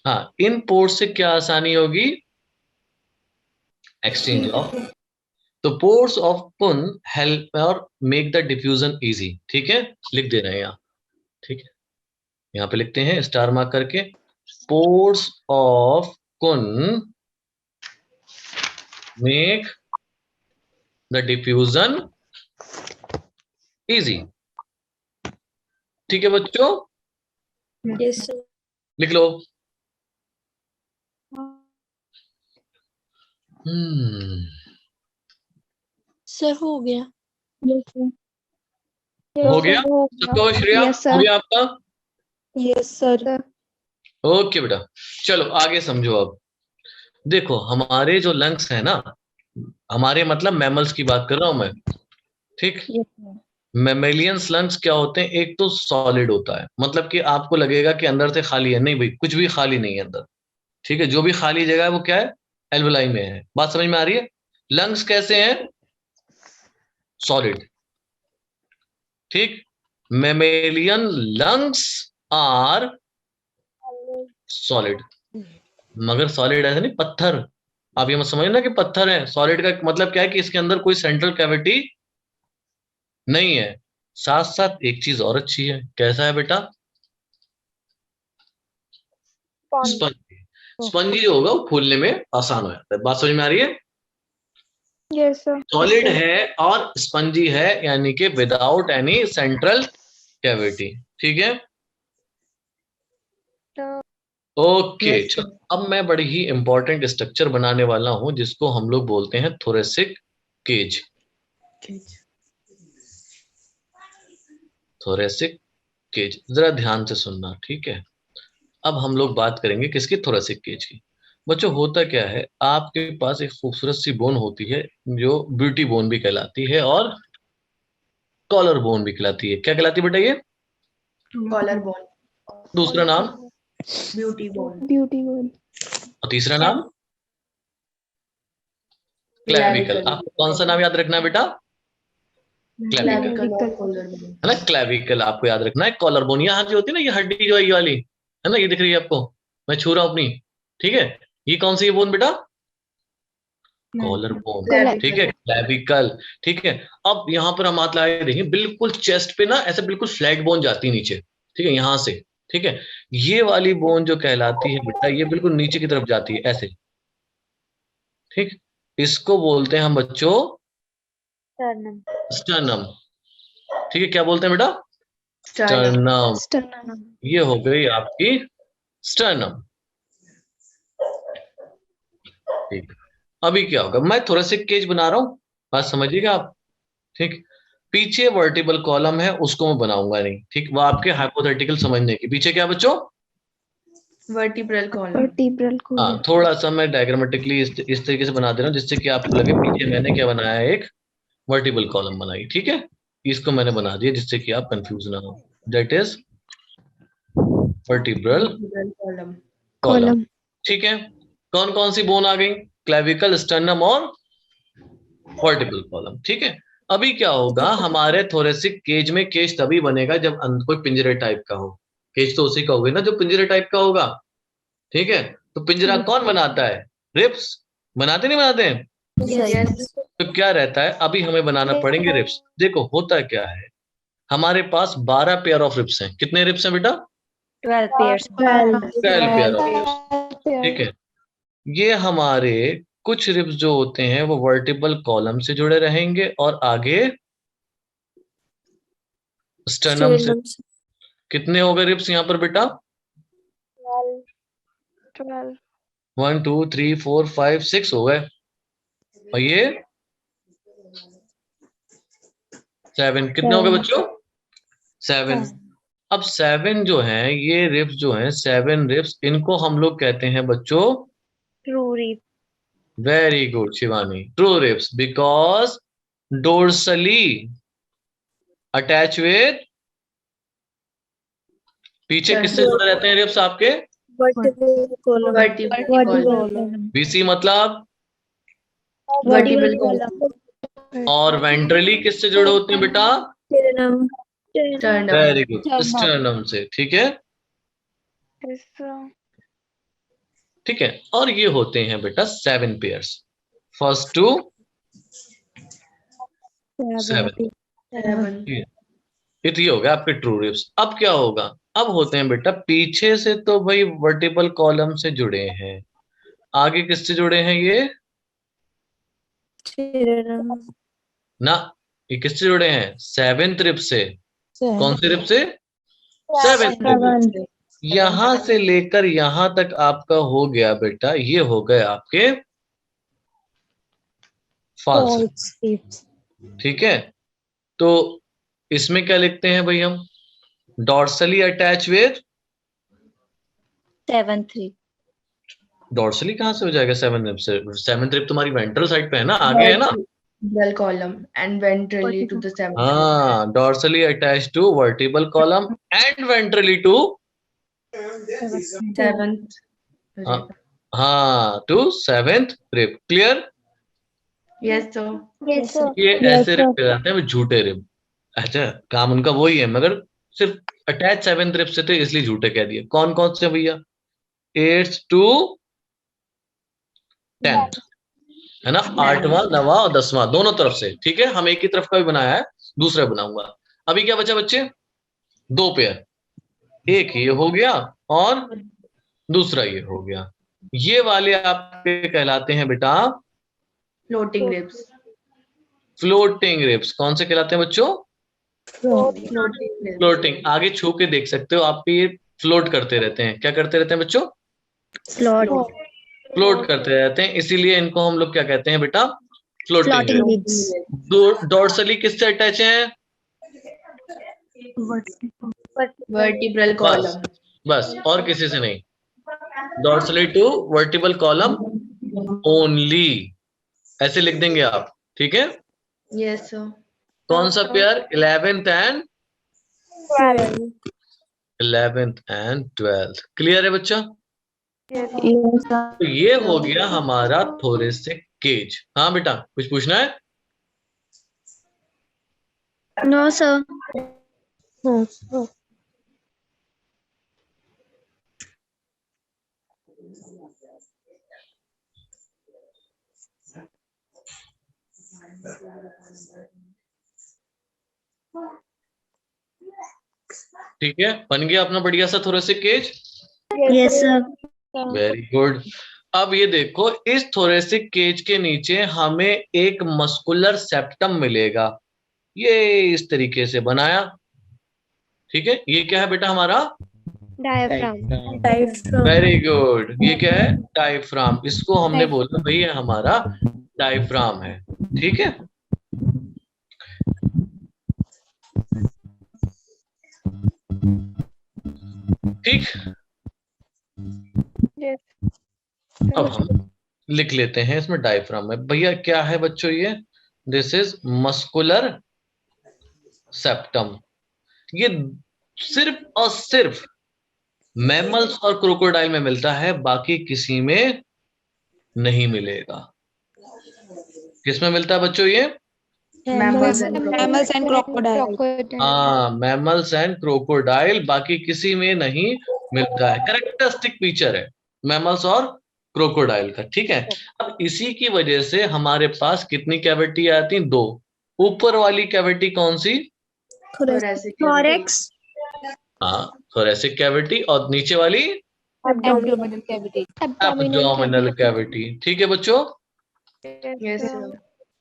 हाँ, इन पोर्स से क्या आसानी होगी? Exchange of. तो पोर्स ऑफ कुन हेल्प और मेक द डिफ्यूजन इजी, ठीक है। लिख दे रहे हैं यहाँ, ठीक है, यहाँ पे लिखते हैं स्टार मार्क करके, पोर्स ऑफ कुन मेक द डिफ्यूजन इजी, ठीक है बच्चों। Yes sir. लिख लो। सर हो गया। हो गया सबको? Shreya Yes, sir. हो गया आपका? Yes sir. ओके बेटा, चलो आगे समझो। अब देखो हमारे जो लंग्स है ना, हमारे मतलब मैमल्स की बात कर रहा हूं मैं, ठीक। मैमेलियंस लंग्स क्या होते हैं? एक तो सॉलिड होता है, मतलब कि आपको लगेगा कि अंदर से खाली है, नहीं भाई कुछ भी खाली नहीं है अंदर, ठीक है। जो भी खाली जगह है वो क्या है? एल्वेलाई में है। बात समझ में आ रही है? लंग्स कैसे हैं? सॉलिड, ठीक। मैमेलियन लंग्स आर सॉलिड, मगर सॉलिड ऐसा नहीं पत्थर। आप ये मत समझना कि पत्थर है। सॉलिड का मतलब क्या है कि इसके अंदर कोई सेंट्रल कैविटी नहीं है। साथ साथ एक चीज और अच्छी है, कैसा है बेटा? स्पंजी। स्पंजी जो होगा वो फूलने में आसान हो जाता है। बात समझ में आ रही है? Yes sir. सॉलिड है और स्पंजी है, यानी कि विदाउट एनी सेंट्रल कैविटी, ठीक है। Okay Yes, sir. चलो अब मैं बड़ी ही इंपॉर्टेंट स्ट्रक्चर बनाने वाला हूं जिसको हम लोग बोलते हैं थोरेसिक केज। थोरेसिक केज, जरा ध्यान से सुनना, ठीक है। अब हम लोग बात करेंगे किसकी? थोरेसिक केज की। बच्चों होता क्या है, आपके पास एक खूबसूरत सी बोन होती है जो ब्यूटी बोन भी कहलाती है और कॉलर बोन भी कहलाती है। क्या कहलाती है बेटा ये? कॉलर बोन, दूसरा नाम? Beauty bone, Beauty one. और तीसरा नाम? क्लेविकल। आपको कौन सा नाम याद रखना है बेटा? Clavicle, clavicle, collar bone. है ना। क्लेविकल आपको याद रखना है। कॉलर बोन यहाँ जो होती है ना, ये हड्डी जो है ये वाली, है ना, ये दिख रही है आपको, मैं छू रहा हूँ अपनी, ठीक है। ये कौन सी है बोन बेटा? Collar bone, Clavicle. ठीक है, क्लेविकल, ठीक है। अब यहाँ पर हम हाथ लगा के देखें, बिल्कुल चेस्ट पे ना ऐसे बिल्कुल फ्लैट बोन जाती है नीचे, ठीक है, यहाँ से, ठीक है। ये वाली बोन जो कहलाती है बेटा, ये बिल्कुल नीचे की तरफ जाती है ऐसे, ठीक। इसको बोलते हैं हम बच्चों स्टर्नम, ठीक है। क्या बोलते हैं बेटा? Sternum. स्टर्नम। ये हो गई आपकी स्टर्नम, ठीक। अभी क्या होगा, मैं थोरेसिक केज बना रहा हूं, बात समझिएगा आप, ठीक। पीछे वर्टिबल कॉलम है, उसको मैं बनाऊंगा नहीं, ठीक। वो आपके हाइपोथेटिकल समझने की। पीछे क्या बच्चों? Vertebral column. वर्टिब्रल हाँ, कॉलम। थोड़ा सा मैं डायग्रामेटिकली इस तरीके से बना दे रहा हूँ जिससे कि आपको लगे पीछे मैंने क्या बनाया है, एक वर्टिबल कॉलम बनाई, ठीक है। इसको मैंने बना दिया जिससे कि आप कंफ्यूज ना हो। That is vertebral Vertebral column. Column, ठीक है। कौन कौन सी बोन आ गई? क्लेविकल, स्टर्नम और वर्टिबल कॉलम, ठीक है। अभी क्या होगा, हमारे थोरेसिक केज में केज तभी बनेगा जब कोई पिंजरे टाइप का हो। केज तो उसी का होगा ना जो पिंजरे टाइप का होगा, ठीक है। तो पिंजरा कौन बनाता है? रिब्स बनाते नहीं बनाते हैं? Yes. तो क्या रहता है, अभी हमें बनाना पड़ेंगे रिब्स। देखो होता क्या है, हमारे पास 12 पेयर ऑफ रिब्स हैं। कितने रिब्स हैं बेटा? 12 pairs. 12 पेयर ऑफ रिब्स, ठीक है। ये हमारे कुछ रिब्स जो होते हैं वो वर्टिबल कॉलम से जुड़े रहेंगे और आगे स्टर्नम से। कितने हो गए रिब्स यहाँ पर बेटा? 12 1 2 3 4 5 6 हो गए, और ये 7। कितने हो गए बच्चों? 7। अब 7 जो हैं, ये रिब्स जो हैं, 7 रिब्स, इनको हम लोग कहते हैं बच्चों true rib. Very good Shivani, true ribs, because dorsally attach with, पीछे किससे जुड़े रहते हैं रिब्स आपके? Vertebral column. Vertebral column. column. BC मतलब, Vertebral column. और वेंट्रली किससे जुड़े होते हैं बेटा? Sternum. Sternum. Very good, sternum से, ठीक है, ठीक है। और ये होते हैं बेटा 7 पेयर्स, फर्स्ट टू 7, 7. ये हो गया आपके ट्रू रिब्स। अब क्या होगा, अब होते हैं बेटा पीछे से, तो भाई वर्टिबल कॉलम से जुड़े हैं, आगे किससे जुड़े हैं ये? Sternum. ना, ये किससे जुड़े हैं? 7th रिब से। कौन से रिब से? 7th rib. यहां से लेकर यहां तक आपका हो गया बेटा, ये हो गए आपके फॉल्स, ठीक है। तो इसमें क्या लिखते हैं भाई हम? Dorsally attach with, 7th rib. Dorsally कहां से हो जाएगा 7th रिब से? 7th रिब तुम्हारी वेंट्रल साइड पे है ना, आगे है ना। Vertebral column and ventrally to the 7th. हाँ, dorsally attach to vertebral column and ventrally to, 7th. हाँ, to 7th rib. Clear? Yes, sir. Yes, sir. ये ऐसे रिब कहलाते हैं वो झूठे रिब। अच्छा, काम उनका वही है मगर सिर्फ अटैच 7th रिब से थे इसलिए झूठे कह दिए। कौन कौन से भैया? 8th टू 10th, है ना, 8वां 9वां और 10वां दोनों तरफ से, ठीक है। हम एक ही तरफ का भी बनाया है, दूसरा बनाऊंगा। अभी क्या बचा बच्चे? 2 पेयर, एक ये हो गया और दूसरा ये हो गया। ये वाले आपके कहलाते हैं बेटा Floating ribs. Floating ribs. कौन से कहलाते हैं बच्चों? Floating ribs. फ्लोटिंग। आगे छू के देख सकते हो, आपके ये फ्लोट करते रहते हैं। क्या करते रहते हैं बच्चों? फ्लोट करते रहते हैं, इसीलिए इनको हम लोग क्या कहते हैं बेटा? Floating ribs. डॉर्सली किससे अटैच है? Vertebral column. बस, और किसी से नहीं। Dorsally to vertebral column only, ऐसे लिख देंगे आप, ठीक है। Yes, sir. कौन सा pair? 11th and 12th। Clear है बच्चा? तो ये हो गया हमारा थोरेसिक केज। हाँ बेटा, कुछ पूछना है? No, sir. ठीक है, बन गया अपना बढ़िया सा thoracic cage. Yes, sir. Very good. अब ये देखो, इस थोरेसिक केज के नीचे हमें एक मस्कुलर सेप्टम मिलेगा, ये इस तरीके से बनाया। ठीक है, ये क्या है बेटा हमारा? Diaphragm. Diaphragm. Very good. ये क्या है? डायफ्राम। इसको हमने बोला भाई ये हमारा डायफ्राम है। ठीक है, ठीक। Yes. अब हम लिख लेते हैं इसमें डायफ्राम में। भैया क्या है बच्चों ये? This is muscular septum. ये सिर्फ और सिर्फ मैमल्स और क्रोकोडाइल में मिलता है, बाकी किसी में नहीं मिलेगा। किसमें मिलता है बच्चों ये? Mammals and Mammals and crocodile. हाँ, मैमल्स एंड क्रोकोडाइल, बाकी किसी में नहीं मिलता है। कैरेक्टरिस्टिक फीचर है मैमल्स और क्रोकोडाइल का। ठीक है, अब इसी की वजह से हमारे पास कितनी कैविटी आती हैं? 2। ऊपर वाली कैविटी कौन सी? thoracic Thorax. हाँ, थोरेसिक कैविटी। और नीचे वाली Abdominal cavity. Abdominal cavity. ठीक है बच्चों, Yes, sir.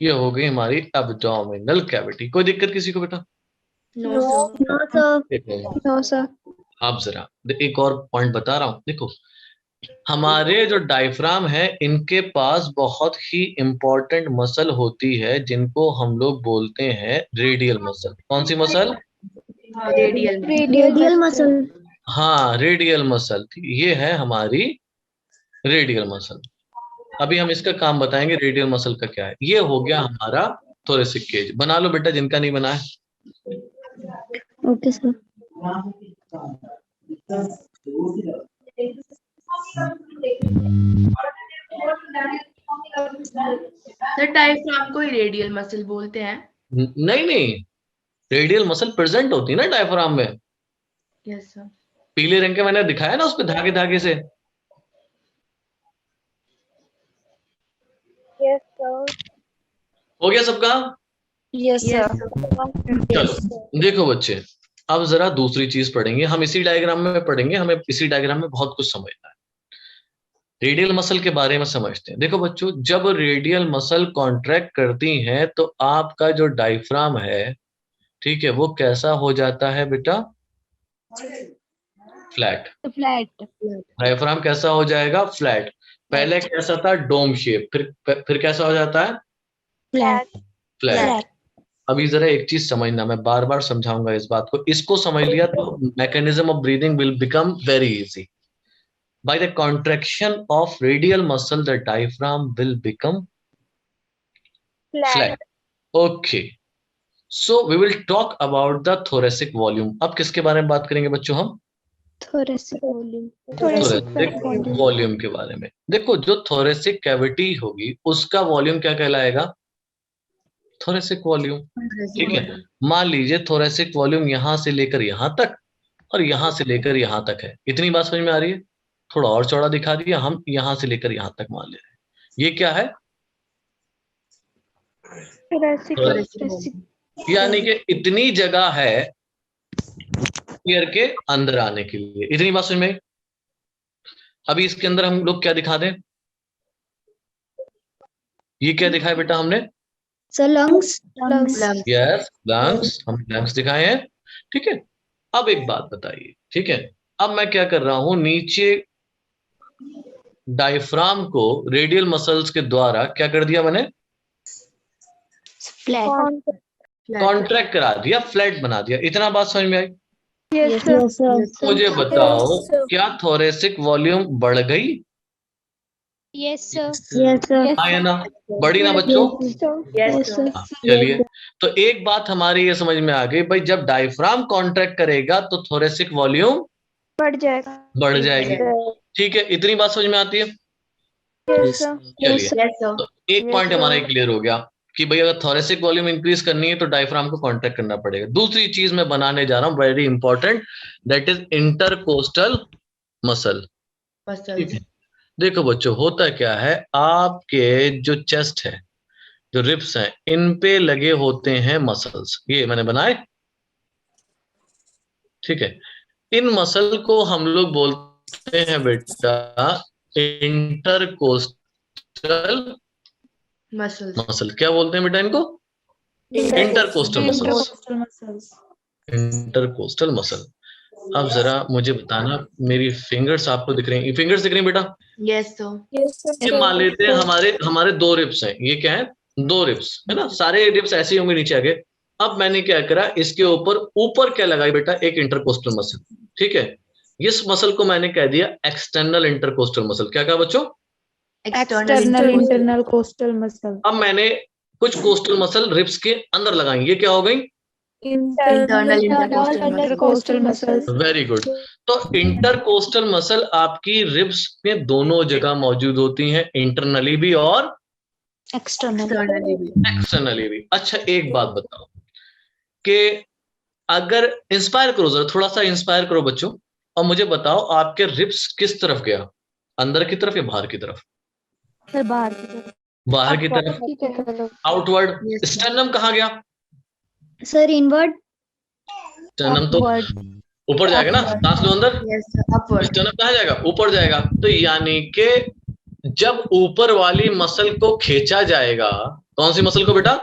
ये हो गई हमारी एब्डोमिनल कैविटी। कोई दिक्कत किसी को बेटा? No, sir. No, sir. देखो, No, sir. आप जरा एक और पॉइंट बता रहा हूं। देखो, हमारे जो डायफ्राम है इनके पास बहुत ही इंपॉर्टेंट मसल होती है, जिनको हम लोग बोलते हैं रेडियल मसल। कौन सी मसल? Radial. Radial muscle. हाँ, रेडियल मसल। ये है हमारी रेडियल मसल। अभी हम इसका काम बताएंगे रेडियल मसल का क्या है। ये हो गया हमारा थोरेसिक केज। बना लो बेटा जिनका नहीं बना है। Okay, sir. सर डायफ्राम को ही रेडियल मसल बोलते हैं। नहीं नहीं, रेडियल मसल प्रेजेंट होती है ना डायफ्राम में। Yes sir. पीले रंग के मैंने दिखाया ना, उस पे धागे धागे से। Yes, sir. हो गया सबका? Yes, sir. चलो देखो बच्चे, अब जरा दूसरी चीज पढ़ेंगे हम। इसी डायग्राम में पढ़ेंगे, हमें इसी डायग्राम में बहुत कुछ समझना है। रेडियल मसल के बारे में समझते हैं। देखो बच्चों, जब रेडियल मसल कॉन्ट्रैक्ट करती हैं तो आपका जो डायफ्राम है, ठीक है, वो कैसा हो जाता है बेटा? फ्लैट। Flat. डायफ्राम कैसा हो जाएगा? फ्लैट। पहले कैसा था? Dome shape. फिर कैसा हो जाता है? Flat. फ्लैट। अभी जरा एक चीज समझना, मैं बार बार समझाऊंगा इस बात को। इसको समझ लिया तो mechanism of breathing will become very easy. By the contraction of radial muscle, the diaphragm will become flat. Okay. So we will talk about the thoracic volume. अब किसके बारे में बात करेंगे बच्चों हम? Thoracic volume. Thoracic volume के बारे में। देखो, जो thoracic cavity होगी उसका वॉल्यूम क्या कहलाएगा? thoracic volume. ठीक है, मान लीजिए thoracic वॉल्यूम यहां से लेकर यहां तक और यहां से लेकर यहां तक है। इतनी बात समझ में आ रही है? थोड़ा और चौड़ा दिखा दिया, हम यहां से लेकर यहां तक मान ले रहे हैं। ये क्या है? यानी कि इतनी जगह है ईयर के अंदर आने के लिए। इतनी बात समझ में आई? अभी इसके अंदर हम लोग क्या दिखा दें? ये क्या दिखाया बेटा हमने? So lungs. Yes, lungs. हम लंग्स दिखाए हैं। ठीक है, अब एक बात बताइए। ठीक है, अब मैं क्या कर रहा हूं, नीचे डायफ्राम को रेडियल मसल्स के द्वारा क्या कर दिया मैंने? Flat. कॉन्ट्रैक्ट करा दिया, फ्लैट बना दिया। इतना बात समझ में आई? Yes, sir. Yes, sir. मुझे बताओ, क्या थोरेसिक वॉल्यूम बढ़ गई? Yes, sir. Yes, sir. हाँ या ना? बढ़ी ना बच्चों? Yes sir. हाँ, चलिए, तो एक बात हमारी ये समझ में आ गई भाई, जब डायफ्राम कॉन्ट्रैक्ट करेगा तो थोरेसिक वॉल्यूम बढ़ जाएगा. बढ़ जाएगी। ठीक है, इतनी बात समझ में आती है? Yes, sir. चलिए, यस सर। तो एक पॉइंट हमारा ये क्लियर हो गया कि भाई अगर थोरेसिक वॉल्यूम इंक्रीज करनी है तो डायफ्राम को कॉन्ट्रैक्ट करना पड़ेगा। दूसरी चीज मैं बनाने जा रहा हूं, very important, that is intercostal muscle. ठीक है, देखो बच्चों, होता क्या है, आपके जो चेस्ट है, जो रिब्स हैं इन पे लगे होते हैं मसल्स, ये मैंने बनाए, ठीक है। इन मसल को हम लोग बोलते हैं बेटा इंटरकोस्टल मसल्स। मसल। क्या बोलते हैं बेटा इनको? Intercostal muscles. Muscles. Intercostal muscle. अब जरा मुझे बताना, मेरी फिंगर्स आपको दिख रही हैं? फिंगर्स दिख रही हैं बेटा? Yes sir. ये मान लेते हैं हमारे हमारे दो रिब्स हैं, ये क्या है? दो रिब्स है ना, सारे रिब्स ऐसे ही होंगे नीचे आगे। अब मैंने क्या करा, इसके ऊपर ऊपर क्या लगाई बेटा? एक इंटरकोस्टल मसल, ठीक है। इस मसल को मैंने कह दिया एक्सटर्नल इंटरकोस्टल मसल। क्या कहा बच्चों? External internal coastal muscle. अब मैंने कुछ कोस्टल मसल रिब्स के अंदर लगाई, ये क्या हो गई? Internal intercostal muscles. Very good. तो इंटरकोस्टल मसल आपकी रिब्स में दोनों जगह मौजूद होती हैं, इंटरनली भी और एक्सटर्नली भी। एक्सटर्नली भी। अच्छा एक बात बताओ कि अगर इंस्पायर करो, जरा थोड़ा सा इंस्पायर करो बच्चों, और मुझे बताओ आपके रिब्स किस तरफ गया, अंदर की तरफ या बाहर की तरफ? सर बाहर की तरफ। बाहर की तरफ, आउटवर्ड। Yes, sir. स्टर्नम कहाँ गया? Sir inward. स्टर्नम तो ऊपर जाएगा ना, सांस लो अंदर। Yes sir, upward. स्टर्नम कहाँ जाएगा? ऊपर जाएगा। तो यानी कि जब ऊपर वाली मसल को खींचा जाएगा, कौन सी मसल को बेटा?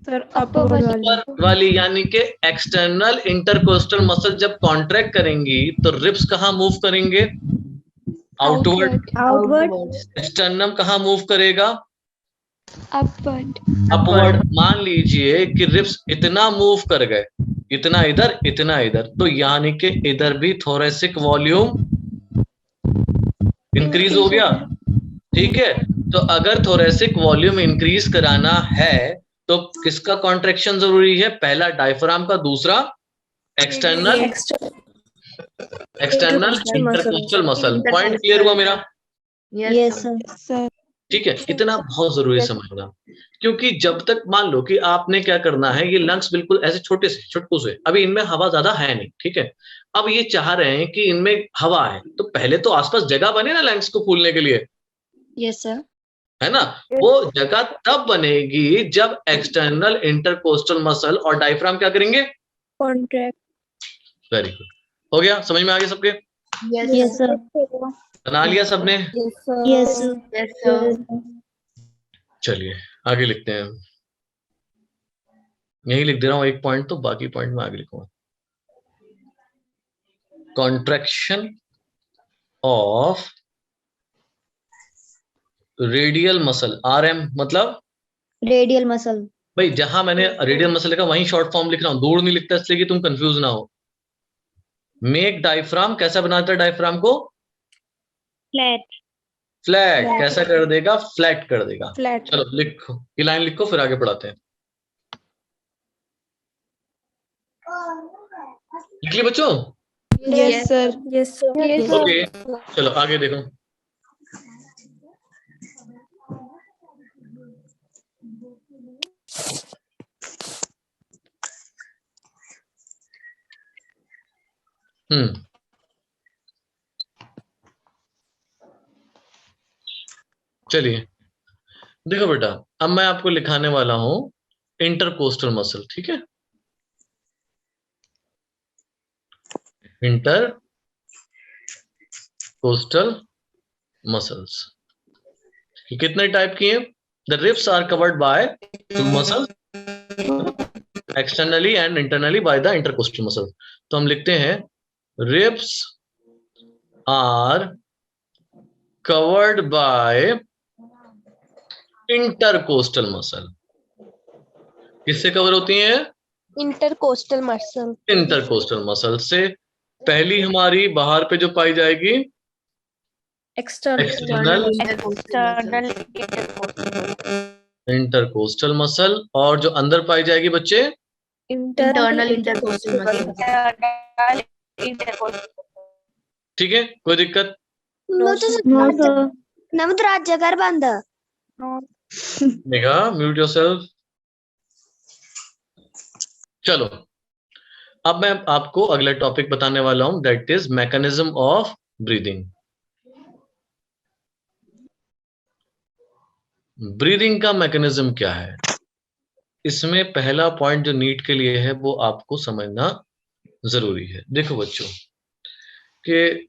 सर अपवर्ड वाली। ऊपर वाली, यानी कि एक्सटर्नल इंटरकोस्टल मसल जब कॉन्ट्रैक्ट करेंगी तो रिब्स कहाँ मूव करेंगे? आउटवर्ड। आउटवर्ड। स्टर्नम कहाँ मूव करेगा? अपवर्ड। अपवर्ड। मान लीजिए कि रिब्स इतना मूव कर गए, इतना इधर इतना इधर, तो यानी कि इधर भी थोरेसिक वॉल्यूम इंक्रीज हो गया, ठीक है। तो अगर थोरेसिक वॉल्यूम इंक्रीज कराना है तो किसका कॉन्ट्रैक्शन जरूरी है? पहला डायफ्राम का, दूसरा external intercostal muscle. Point clear हुआ मेरा? Yes sir. सर। ठीक है, इतना बहुत जरूरी समझना, क्योंकि जब तक मान लो कि आपने क्या करना है, ये लंग्स बिल्कुल ऐसे छोटे से छुटकू से, अभी इनमें हवा ज्यादा है नहीं, ठीक है। अब ये चाह रहे हैं कि इनमें हवा है, तो पहले तो आसपास जगह बने ना लंग्स को फूलने के लिए, यस सर। है ना। वो जगह तब बनेगी जब एक्सटर्नल इंटरकोस्टल मसल और डायफ्राम क्या करेंगे? कॉन्ट्रैक्ट। Very good. हो गया, समझ में आ गया सबके? Yes sir. बना लिया सबने? Yes yes sir. चलिए आगे लिखते हैं। यही लिख दे रहा हूं एक पॉइंट, तो बाकी पॉइंट में आगे लिखूंगा। Contraction of radial muscle, RM मतलब रेडियल मसल। भाई जहां मैंने रेडियल मसल लिखा वहीं शॉर्ट फॉर्म लिख रहा हूं, दूर नहीं लिखता, इसलिए कि तुम कंफ्यूज ना हो। मेक डायफ्राम कैसा बनाता है? डायफ्राम को फ्लैट। फ्लैट। कैसा कर देगा? फ्लैट कर देगा। फ्लैट। चलो लिखो, ये लाइन लिखो, फिर आगे पढ़ाते हैं। लिख लिया बच्चों? Yes sir. Yes sir. Okay चलो आगे देखो। चलिए देखो बेटा, अब मैं आपको लिखाने वाला हूं इंटरकोस्टल मसल, ठीक है। इंटरकोस्टल मसल्स कितने टाइप की हैं? The ribs are covered by two muscle, externally and internally by the intercostal muscle. तो हम लिखते हैं ribs are covered by intercostal muscle. किससे कवर होती हैं? Intercostal muscle. इंटरकोस्टल मसल से। पहली हमारी बाहर पे जो पाई जाएगी एक्सटर्नल एक्सटर्नल इंटरकोस्टल मसल, और जो अंदर पाई जाएगी बच्चे इंटरनल इंटरकोस्टल मसल। ठीक है, कोई दिक्कत? No sir. जगर बंद। Megha mute yourself. चलो अब मैं आपको अगला टॉपिक बताने वाला हूं, that is mechanism of breathing. Breathing का मैकेनिज्म क्या है, इसमें पहला पॉइंट जो नीट के लिए है वो आपको समझना जरूरी है। देखो बच्चों कि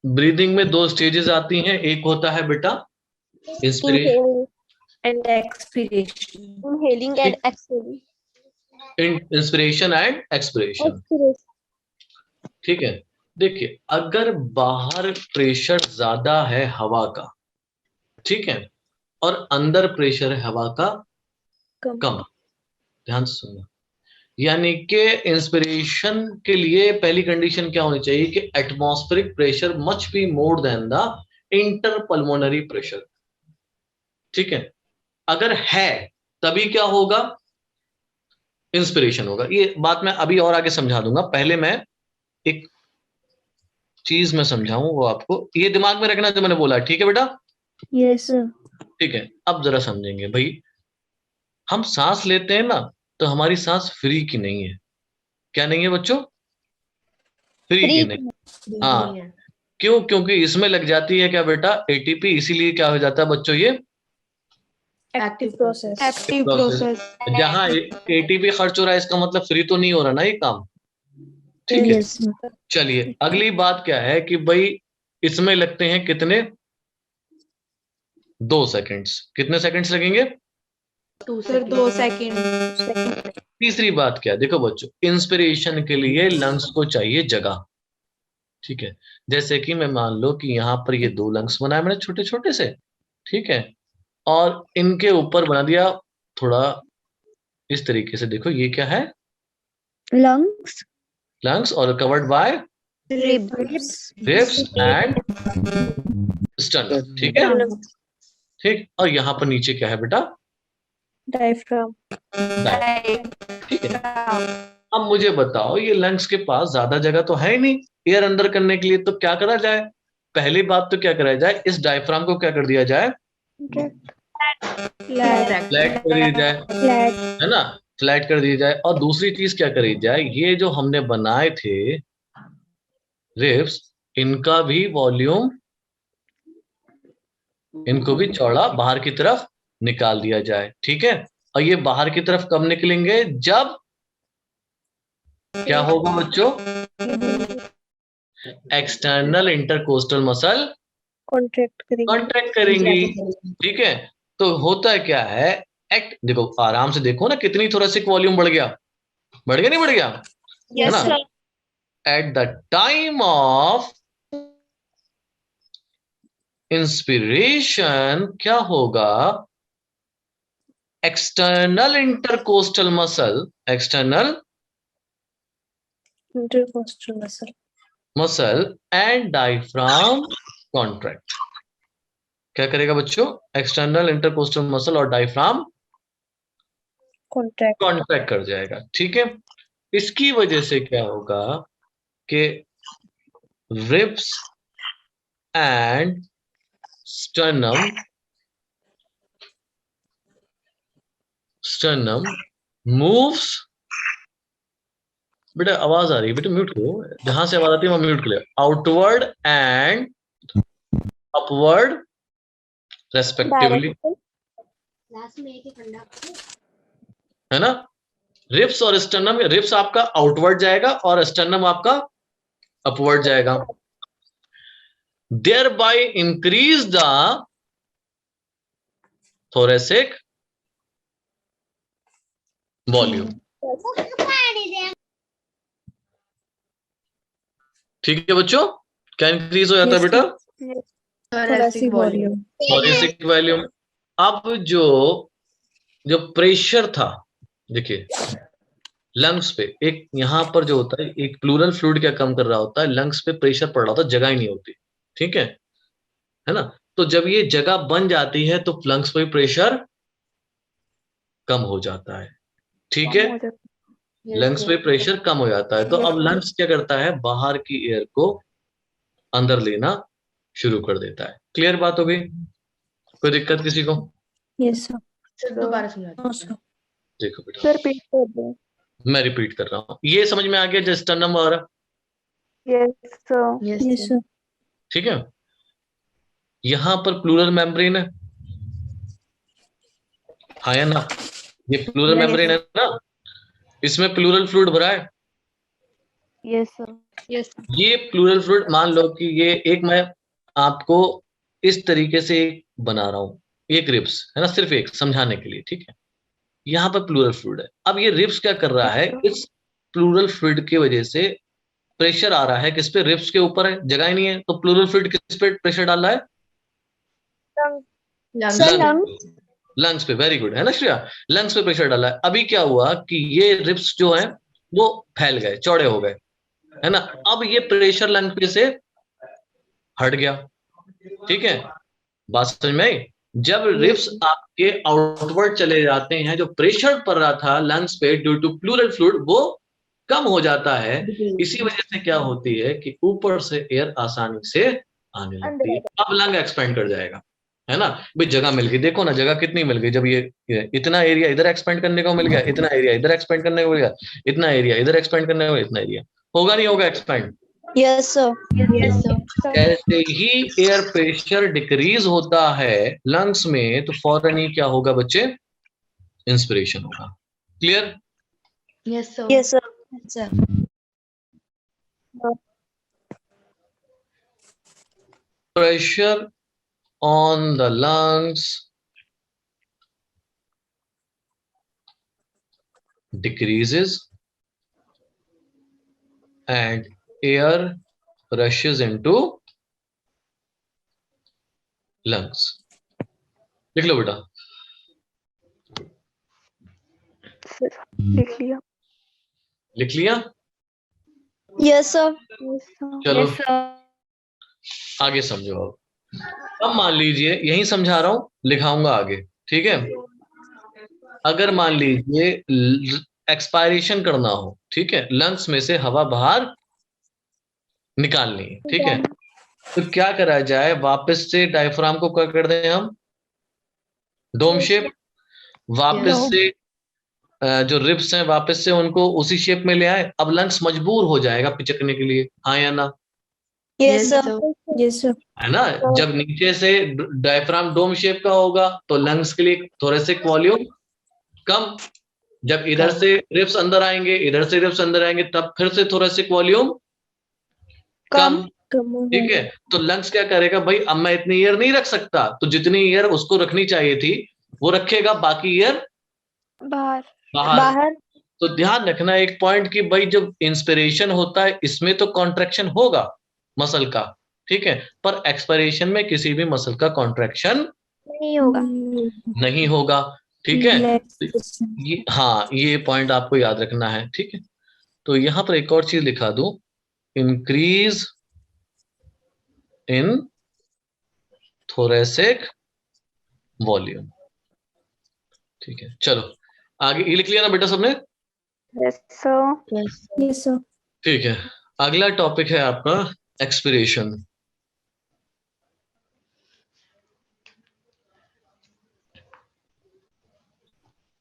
ब्रीदिंग में दो स्टेजेस आती हैं, एक होता है बेटा inspiration, and expiration. Inhaling and exhaling. Inspiration and expiration. Expiration. ठीक है, देखिए अगर बाहर प्रेशर ज्यादा है हवा का, ठीक है, और अंदर प्रेशर है हवा का कम, ध्यान से सुनना, यानी कि इंस्पिरेशन के लिए पहली कंडीशन क्या होनी चाहिए कि atmospheric pressure much be more than the intrapulmonary pressure. ठीक है, अगर है तभी क्या होगा, इंस्पिरेशन होगा। ये बात मैं अभी और आगे समझा दूंगा, पहले मैं एक चीज में समझाऊं वो आपको, ये दिमाग में रखना जो मैंने बोला, ठीक है बेटा? Yes, sir. ठीक है, अब जरा समझेंगे भाई, हम सांस लेते हैं ना तो हमारी सांस फ्री की नहीं है। क्या नहीं है बच्चों? फ्री की नहीं। हाँ, नहीं है। क्यों? क्योंकि इसमें लग जाती है क्या बेटा, एटीपी, इसीलिए क्या हो जाता है बच्चों, ये active process. Active process. process. जहां एटीपी खर्च हो रहा है इसका मतलब फ्री तो नहीं हो रहा ना ये काम। ठीक है, Yes, sir. चलिए अगली बात क्या है कि भाई इसमें लगते हैं कितने, 2 सेकंड्स। कितने सेकंड्स लगेंगे? 2 Sir, 2 seconds. तीसरी बात क्या है, देखो बच्चों, इंस्पिरेशन के लिए लंग्स को चाहिए जगह। ठीक है, जैसे कि मैं मान लो कि यहाँ पर ये 2 लंग्स बनाए मैंने छोटे छोटे से, ठीक है, और इनके ऊपर बना दिया थोड़ा इस तरीके से, देखो ये क्या है, Lungs. लंग्स, और covered by Ribs. Ribs and sternum. ठीक है, ठीक, और यहाँ पर नीचे क्या है बेटा, Diaphragm. ठीक है। अब मुझे बताओ, ये लंग्स के पास ज्यादा जगह तो है ही नहीं एयर अंदर करने के लिए, तो क्या करा जाए? पहली बात तो क्या करा जाए, इस डायफ्राम को क्या कर दिया जाए, Flat. फ्लैट कर दिया जाए, Flat. है ना, फ्लैट कर दिया जाए। और दूसरी चीज क्या करी जाए, ये जो हमने बनाए थे रिब्स, इनका भी वॉल्यूम, इनको भी चौड़ा बाहर की तरफ निकाल दिया जाए। ठीक है, और ये बाहर की तरफ कब निकलेंगे, जब क्या होगा बच्चों, एक्सटर्नल इंटरकोस्टल मसल Contract करेंगे. कॉन्ट्रैक्ट करेंगी। ठीक है, तो होता क्या है, एक्ट, देखो आराम से देखो ना, कितनी थोरेसिक वॉल्यूम बढ़ गया, बढ़ गया नहीं बढ़ गया, है Yes, ना? sir. At the time of inspiration क्या होगा, external intercostal muscle, external Intercostal muscle. Muscle and diaphragm contract. क्या करेगा बच्चों, एक्सटर्नल इंटरकोस्टल मसल और डायफ्राम Contract. कॉन्ट्रैक्ट कर जाएगा। ठीक है, इसकी वजह से क्या होगा कि रिब्स एंड sternum moves, बेटा आवाज आ रही है, बेटा म्यूट करो, जहां से आवाज आती है वहां म्यूट कर ले, आउटवर्ड एंड अपवर्ड रेस्पेक्टिवली, है ना? रिब्स और स्टर्नम, रिब्स आपका आउटवर्ड जाएगा और स्टर्नम आपका अपवर्ड जाएगा, thereby increase the thoracic volume। ठीक है बच्चों, क्या इंक्रीज हो जाता है बेटा, Thoracic volume. thoracic volume. अब जो प्रेशर था, देखिए लंग्स पे एक यहाँ पर जो होता है, एक प्लूरल फ्लूइड क्या कम कर रहा होता है, लंग्स पे प्रेशर पड़ रहा होता है, जगह ही नहीं होती। ठीक है ना? तो जब ये जगह बन जाती है तो लंग्स पे प्रेशर कम हो जाता है। ठीक है, लंग्स पे प्रेशर कम हो जाता है, तो अब लंग्स क्या करता है, बाहर की एयर को अंदर लेना शुरू कर देता है। क्लियर बात हो गई? कोई दिक्कत किसी को? Yes, sir. सर दोबारा समझा No, sir. देखो बेटा, Sir, repeat कर दो. मैं रिपीट कर रहा हूँ, ये समझ में आ गया, जो स्टर्नम वगैरह, Yes, sir. Yes, Yes, sir. ठीक है, यहां पर प्लूरल मेम्ब्रेन है, हाँ या ना? ये प्लूरल Yes, मेम्ब्रेन है ना, इसमें प्लूरल फ्लूइड भरा है। Yes, sir. Yes. ये प्लूरल फ्लूइड मान लो कि ये एक मैं आपको इस तरीके से एक बना रहा हूं, एक रिब्स है ना, सिर्फ एक समझाने के लिए, ठीक है। यहाँ पर प्लूरल फ्लूइड है। अब ये रिब्स क्या कर रहा है, इस प्लूरल फ्लूइड की वजह से प्रेशर आ रहा है किस पे, रिब्स के ऊपर है, जगह ही नहीं है, तो प्लूरल फ्लूइड किस पे प्रेशर डाल रहा है, lungs Sir, lung lungs. Lungs पे। वेरी गुड, है ना श्रेया, लंग्स पे प्रेशर डाला है। अभी क्या हुआ कि ये रिब्स जो है वो फैल गए, चौड़े हो गए, है ना। अब ये प्रेशर लंग पे से हट गया, ठीक है। बात समझ में आई? जब रिब्स आपके आउटवर्ड चले जाते हैं, जो प्रेशर पड़ रहा था लंग्स पे ड्यू टू प्लूरल फ्लूइड, वो कम हो जाता है। इसी वजह से क्या होती है कि ऊपर से एयर आसानी से आने लगती है। अब लंग एक्सपेंड कर जाएगा, है ना। भाई जगह मिल गई, देखो ना जगह कितनी मिल गई। जब ये इतना एरिया इधर एक्सपेंड करने को मिल गया, इतना एरिया इधर एक्सपेंड करने को मिल गया, इतना एरिया इधर एक्सपेंड करने को, इतना एरिया होगा नहीं होगा expand. Yes, sir. Yes sir जैसे ही एयर प्रेशर डिक्रीज होता है लंग्स में, तो फौरन ही क्या होगा बच्चे, इंस्पिरेशन होगा। Clear? Yes sir Yes, sir. Sir. Pressure on the lungs decreases and air rushes into lungs. लिख लो बेटा, लिख लिया। लिख लिया? Yes, sir. Yes, sir. चलो Yes, sir. आगे समझो। अब मान लीजिए, यही समझा रहा हूं, लिखाऊंगा आगे, ठीक है। अगर मान लीजिए एक्सपायरेशन करना हो, ठीक है, लंग्स में से हवा बाहर निकालनी है, ठीक है, तो क्या करा जाए, वापस से डायफ्राम को क्या कर दें हम, डोम शेप। वापस Yes. से जो रिब्स हैं वापस से उनको उसी शेप में ले आए। अब लंग्स मजबूर हो जाएगा पिचकने के लिए, हाँ या ना? Yes, Yes, sir. sir. Yes, sir. है ना। जब नीचे से डायफ्राम डोम शेप का होगा तो लंग्स के लिए थोरेसिक वॉल्यूम कम। जब इधर कम। से रिब्स अंदर आएंगे, इधर से रिब्स अंदर आएंगे, तब फिर से थोरेसिक वॉल्यूम कम, ठीक है। तो लंग्स क्या करेगा, भाई अब मैं इतनी एयर नहीं रख सकता, तो जितनी एयर उसको रखनी चाहिए थी वो रखेगा, बाकी एयर बाहर। बाहर। तो ध्यान रखना एक पॉइंट कि भाई जब इंस्पिरेशन होता है इसमें तो कॉन्ट्रैक्शन होगा मसल का, ठीक है, पर एक्सपायरेशन में किसी भी मसल का कॉन्ट्रैक्शन नहीं होगा। नहीं होगा, ठीक है। ये हाँ, ये पॉइंट आपको याद रखना है, ठीक है। तो यहां पर एक और चीज लिखा दूं, इंक्रीज इन थोरेसिक वॉल्यूम, ठीक है। चलो आगे, ये लिख लिया ना बेटा सबने? Yes, sir. Yes. Yes, sir. ठीक है। अगला टॉपिक है आपका एक्सपिरेशन।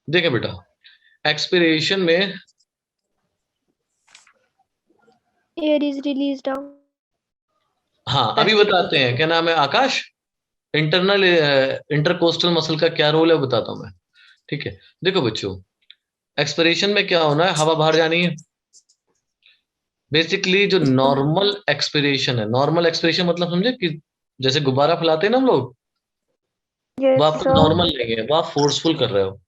देखें बेटा, एक्सपिरेशन में Air is released out. हाँ अभी बताते हैं, क्या नाम है आकाश, इंटरनल इंटरकोस्टल मसल का क्या रोल है बताता हूं मैं, ठीक है। देखो बच्चों, एक्सपिरेशन में क्या होना है, हवा बाहर जानी है। बेसिकली जो नॉर्मल एक्सपिरेशन है, नॉर्मल एक्सपिरेशन मतलब समझे कि जैसे गुब्बारा फैलाते हैं ना हम लोग, Yes, वो आपका sir. नॉर्मल नहीं है, वो आप फोर्सफुल कर रहे हो,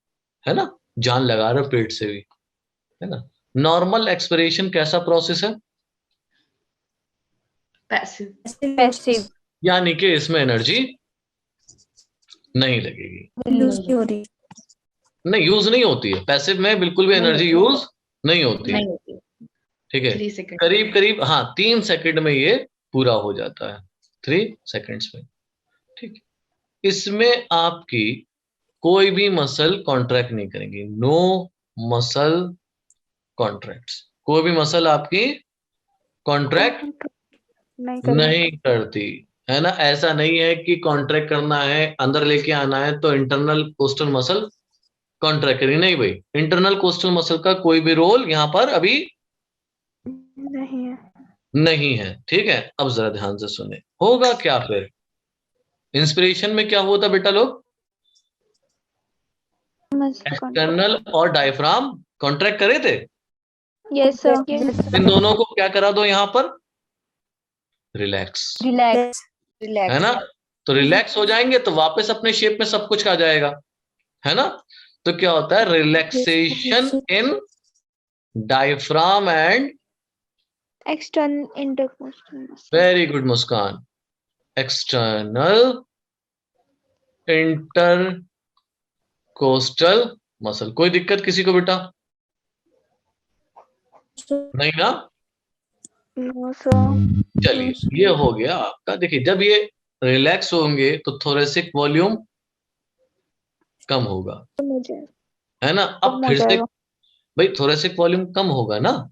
है ना, जान लगा रहे हो पेट से भी, है ना। नॉर्मल एक्सपिरेशन कैसा प्रोसेस है, Passive. Passive. यानी कि इसमें एनर्जी नहीं लगेगी, Lose नहीं हो रही. नहीं यूज नहीं होती है। पैसिव में बिल्कुल भी नहीं एनर्जी होती। यूज नहीं होती है, नहीं होती। ठीक है। 3 seconds. करीब करीब हाँ 3 सेकंड में ये पूरा हो जाता है, 3 सेकंड्स में, ठीक है। इसमें आपकी कोई भी मसल कॉन्ट्रैक्ट नहीं करेंगी, नो मसल कॉन्ट्रैक्ट्स, कोई भी मसल आपकी कॉन्ट्रैक्ट नहीं करेगा। नहीं करती, है ना। ऐसा नहीं है कि कॉन्ट्रैक्ट करना है, अंदर लेके आना है तो इंटरनल कोस्टल मसल कॉन्ट्रैक्ट करेगी, नहीं भाई, इंटरनल कोस्टल मसल का कोई भी रोल यहाँ पर अभी नहीं है। नहीं है, ठीक है। अब जरा ध्यान से सुने, होगा क्या फिर, इंस्पिरेशन में क्या हुआ था बेटा लोग, Muscle एक्सटर्नल और डायफ्राम कॉन्ट्रैक्ट करे थे, Yes, sir. इन दोनों को क्या करा दो यहाँ पर, रिलैक्स, Relax. है रिलैक्स ना। तो रिलैक्स हो जाएंगे तो वापस अपने शेप में सब कुछ आ जाएगा, है ना। तो क्या होता है, relaxation in diaphragm and, External intercostal muscle. Very good Muskan, external intercostal muscle. कोई दिक्कत किसी को बेटा, नहीं ना। No, sir. चलिए ये हो गया आपका। देखिए जब ये रिलैक्स होंगे तो थोरेसिक वॉल्यूम कम होगा, है ना। अब फिर से भाई थोरेसिक वॉल्यूम कम होगा ना,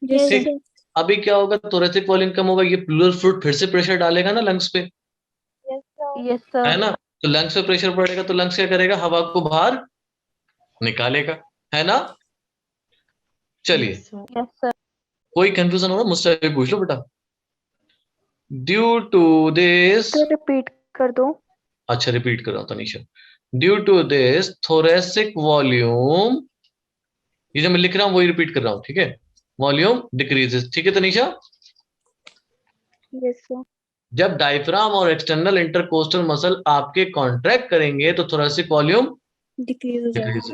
Yes, ठीक। sir. अभी क्या होगा, थोरेसिक वॉल्यूम कम होगा, ये प्लूरल फ्लूइड फिर से प्रेशर डालेगा ना लंग्स पे, Yes, sir. है ना। तो लंग्स पे प्रेशर पड़ेगा तो लंग्स क्या करेगा, हवा को बाहर निकालेगा, है ना। चलिए Yes, sir. Yes, sir. कोई कंफ्यूजन हो रहा मुझसे भी पूछ लो बेटा। ड्यू टू दिस, तो repeat कर दो. अच्छा रिपीट कर रहा हूं Tanisha. Due to this thoracic volume, ये जो मैं लिख रहा हूं वही रिपीट कर रहा हूं, ठीक है। वॉल्यूम डिक्रीजेस, ठीक है तनीषा। Yes, sir. जब डायफ्राम और एक्सटर्नल इंटरकोस्टल मसल आपके कॉन्ट्रैक्ट करेंगे तो थोरेसिक वॉल्यूम Decrease हो decrease,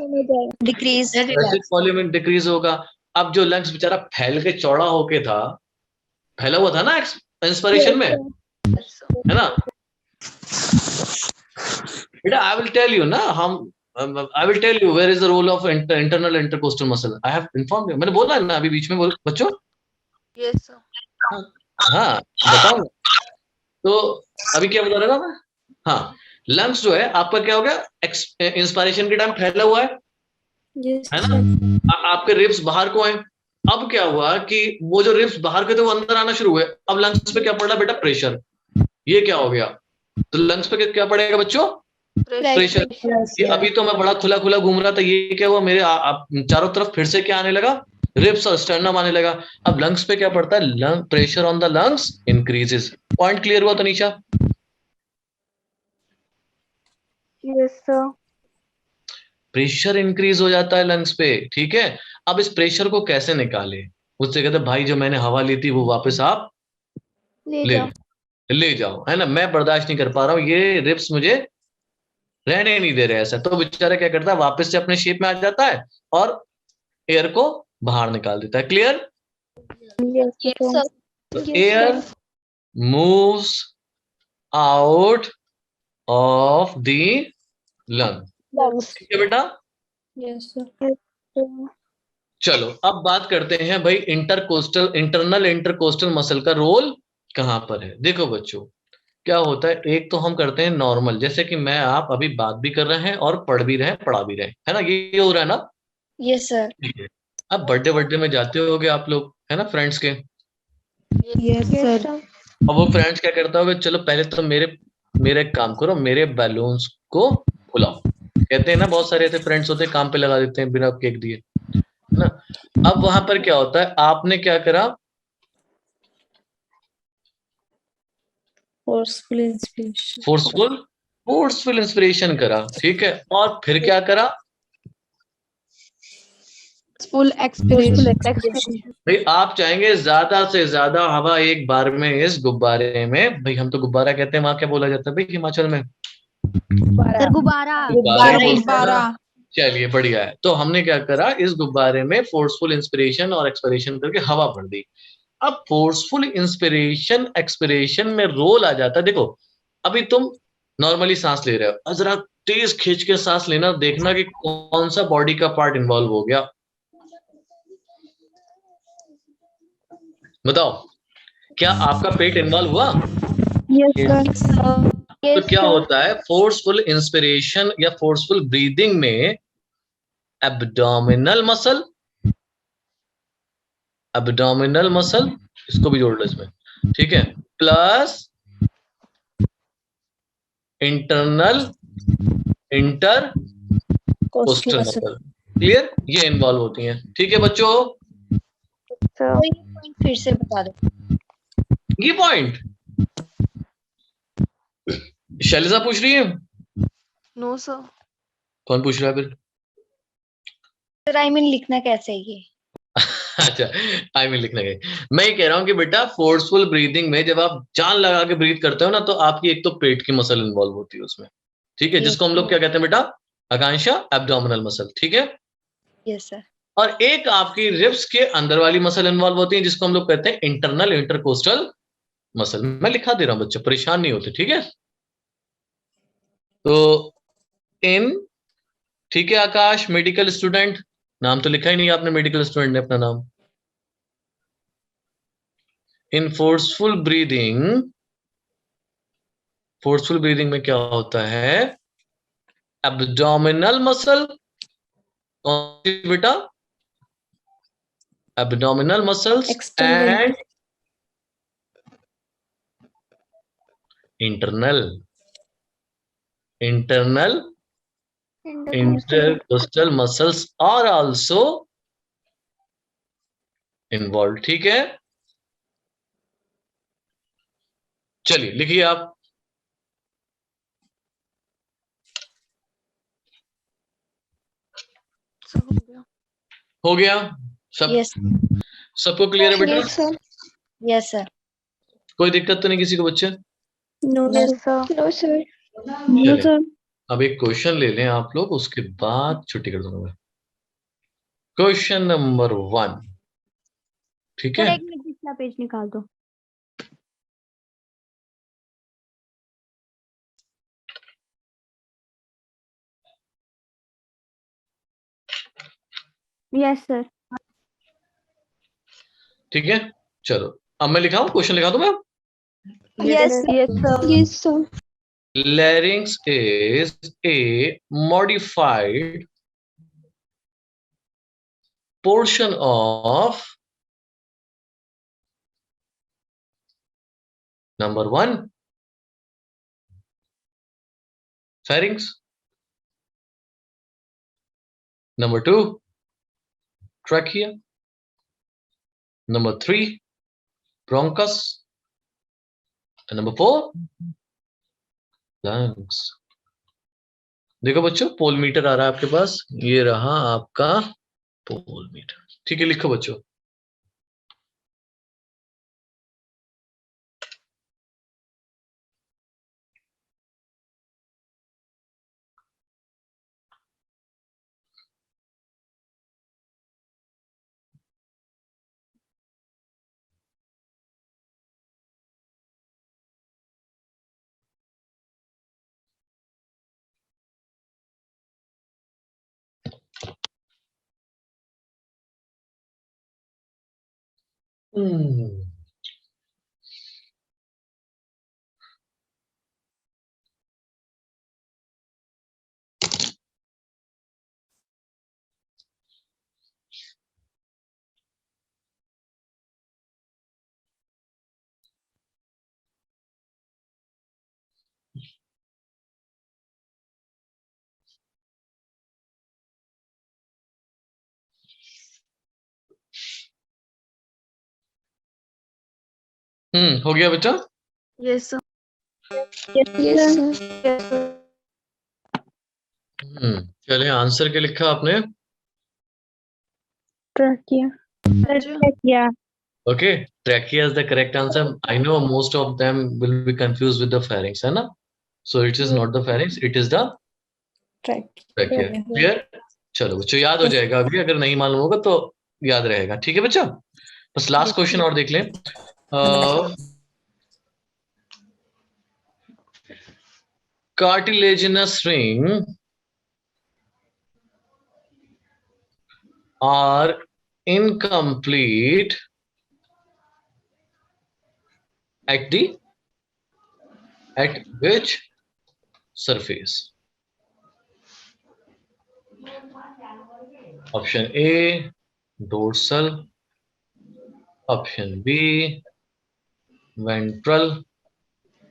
decrease thoracic volume decrease होगा। अब जो लंग्स बेचारा फैल के चौड़ा होके था, फैला हुआ था ना इंस्पिरेशन में, है ना बेटा। आई विल टेल यू ना, I will tell you where is the role of internal intercostal muscle. I have informed you, मैंने बोला है ना अभी बीच में, बोल बच्चों। Yes, sir. हाँ बताऊंगा। तो अभी क्या बता रहा था मैं, हाँ लंग्स जो है आपका क्या हो गया, इंस्पिरेशन के टाइम फैला हुआ है Yes, ना। आपके रिब्स बाहर को आए। अब क्या हुआ कि वो जो रिब्स बाहर के थे वो अंदर आना शुरू हुए। अब लंग्स पे क्या पड़ रहा बेटा, प्रेशर। ये क्या हो गया, तो लंग्स पे क्या पड़ेगा बच्चों, प्रेशर। ये अभी तो मैं बड़ा खुला खुला घूम रहा था, ये क्या हुआ मेरे चारों तरफ फिर से क्या आने लगा, रिब्स और स्टर्नम आने लगा। अब लंग्स पे क्या पड़ता है, lung pressure on the lungs increases. Point clear हुआ Tanisha. yes, sir. Pressure increase हो जाता है लंग्स पे, ठीक है। अब इस प्रेशर को कैसे निकाले, उससे कहते भाई जो मैंने हवा ली थी वो वापस आप ले जाओ, है ना। मैं बर्दाश्त नहीं कर पा रहा हूँ, ये रिब्स मुझे रहने नहीं दे रहे ऐसा। तो बेचारा क्या करता है, वापस से अपने शेप में आ जाता है और एयर को बाहर निकाल देता है। Clear. Yes, sir. Air moves out of the lung, Lungs. ठीक है बेटा। Yes, sir. चलो अब बात करते हैं भाई इंटरनल इंटरकोस्टल मसल का रोल कहां पर है। देखो बच्चों क्या होता है, एक तो हम करते हैं नॉर्मल, जैसे कि मैं आप अभी बात भी कर रहे हैं और पढ़ भी रहे हैं, पढ़ा भी रहे हैं, है ना। ये हो रहा है ना, यस सर ठीक है। अब बर्थडे में जाते होगे आप लोग, है ना, फ्रेंड्स के। Yes, sir. अब वो फ्रेंड्स क्या करता होगा, चलो पहले तो मेरे एक काम करो, मेरे बैलून्स को फुलाओ। कहते हैं ना बहुत सारे ऐसे फ्रेंड्स होते हैं काम पे लगा देते हैं बिना केक दिए, है ना। अब वहां पर क्या होता है, आपने क्या करा, फोर्सफुल इंस्पिरेशन करा, ठीक है। और फिर क्या करा, Full expiration. भाई आप चाहेंगे ज्यादा से ज्यादा हवा एक बार में इस गुब्बारे में, भाई हम तो गुब्बारा कहते हैं, वहां क्या बोला जाता है भाई हिमाचल में, सर गुब्बारा गुब्बारा बोलते हैं ना। चलिए बढ़िया है। तो हमने क्या करा, इस गुब्बारे में फोर्सफुल इंस्पिरेशन और एक्सपिरेशन करके हवा भर दी। अब फोर्सफुल इंस्पिरेशन एक्सपिरेशन में रोल आ जाता है, देखो अभी तुम नॉर्मली सांस ले रहे हो, और जरा तेज खींच के सांस लेना, देखना कि कौन सा बॉडी का पार्ट इन्वॉल्व हो गया, बताओ। क्या आपका पेट इन्वॉल्व हुआ? Yes, sir. तो क्या होता है, फोर्सफुल इंस्पिरेशन या फोर्सफुल ब्रीदिंग में एब्डोमिनल मसल, इसको भी जोड़ लो इसमें, ठीक है, plus internal intercostal muscle, clear, ये इन्वॉल्व होती हैं, ठीक है बच्चों। Sir. कोई पॉइंट फिर से बता दो। ये पॉइंट शैलजा पूछ रही है, No, sir. कौन पूछ रहा है फिर? सर आई मीन लिखना कैसे है ये? अच्छा, आई मीन लिखना है। मैं ये कह रहा हूँ कि बेटा फोर्सफुल ब्रीदिंग में जब आप जान लगा के ब्रीथ करते हो ना, तो आपकी एक तो पेट की मसल इन्वॉल्व होती है उसमें, ठीक है, Yes, जिसको हम लोग क्या कहते हैं बेटा? आकांक्षा, एब्डोमिनल मसल, ठीक है। Yes sir. और एक आपकी रिब्स के अंदर वाली मसल इन्वॉल्व होती है, जिसको हम लोग कहते हैं इंटरनल इंटरकोस्टल मसल। मैं लिखा दे रहा हूँ बच्चे, परेशान नहीं होते, ठीक है। तो इन, ठीक है आकाश, मेडिकल स्टूडेंट, नाम तो लिखा ही नहीं आपने मेडिकल स्टूडेंट ने अपना नाम। इन फोर्सफुल ब्रीदिंग में क्या होता है? एब्डोमिनल मसल, कौन सी बेटा? Abdominal muscles External. And internal intercostal muscles are also involved, ठीक है। चलिए लिखिए आप। हो गया सब? यस सबको क्लियर है बेटा? Yes, sir. Yes sir. कोई दिक्कत तो नहीं किसी को बच्चे? No, No, sir. No, sir. चलिए अब एक क्वेश्चन ले लें आप लोग, उसके बाद छुट्टी कर दूंगा मैं। क्वेश्चन नंबर 1, ठीक सर है। 1 मिनट पिछला पेज निकाल दो। Yes sir. ठीक है, चलो अब मैं लिखा हूं, क्वेश्चन लिखा दूं मैं। Yes, sir. Yes, sir. Larynx is a modified portion of number 1 pharynx, number 2 trachea, number 3 bronchus, and number 4 lungs। देखो बच्चों, पोल मीटर आ रहा है आपके पास, ये रहा आपका पोल मीटर, ठीक है। लिखो बच्चों। हो गया बेटा? Yes sir. Yes, sir. Yes sir. चलिए, आंसर क्या लिखा आपने? Trachea. Trachea. Okay, trachea is the correct answer. I know most of them will be confused with the pharynx, है ना? So it is not the pharynx, it is the trachea. Clear? चलो बच्चों, याद हो जाएगा अभी, अगर नहीं मालूम होगा तो याद रहेगा, ठीक है बच्चा। बस लास्ट क्वेश्चन और देख लें। cartilaginous ring are incomplete at which surface? Option A dorsal, option B ventral,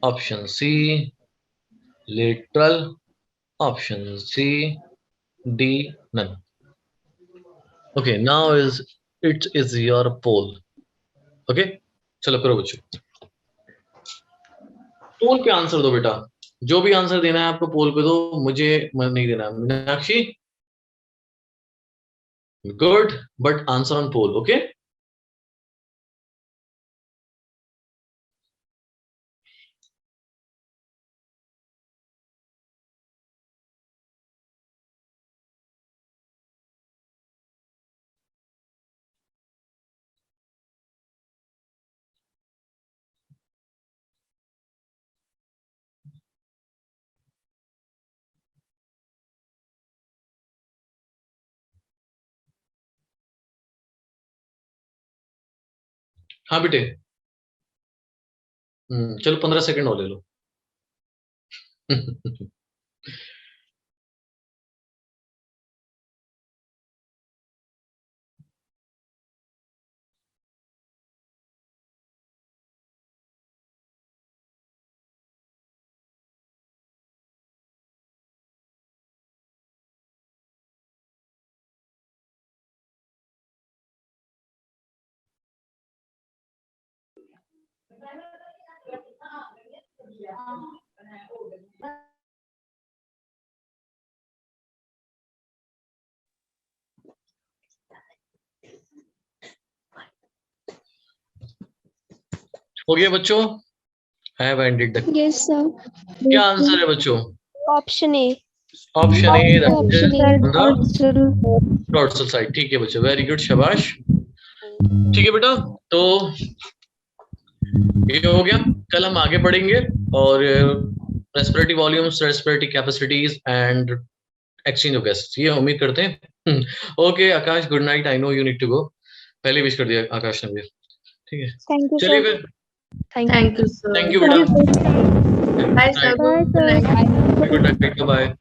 option C lateral, option C D none. Okay, now it is your poll. Okay, चलो करो बच्चों, पोल पे आंसर दो बेटा। जो भी आंसर देना है आपको पोल पे दो, मुझे नहीं देना। Meenakshi Good, but answer on poll, okay? हाँ बेटे, चलो 15 सेकंड और ले लो। हो गया बच्चों? Have ended the. Yes, sir. क्या आंसर है बच्चों? Option A. Option A, that Option is A. the dorsal side. ठीक है बच्चों, वेरी गुड, शाबाश। ठीक है बेटा, तो ये हो गया। कल हम आगे बढ़ेंगे और respiratory volumes, respiratory capacities and exchange of gases, ये उम्मीद करते हैं। Okay Akash, good night, I know you need to go. पहले विश कर दिया आकाश ने भी, ठीक है। Thank you, चलिए sir. फिर, thank you sir. Thank you बेटा, bye sir, good night. Good night, bye.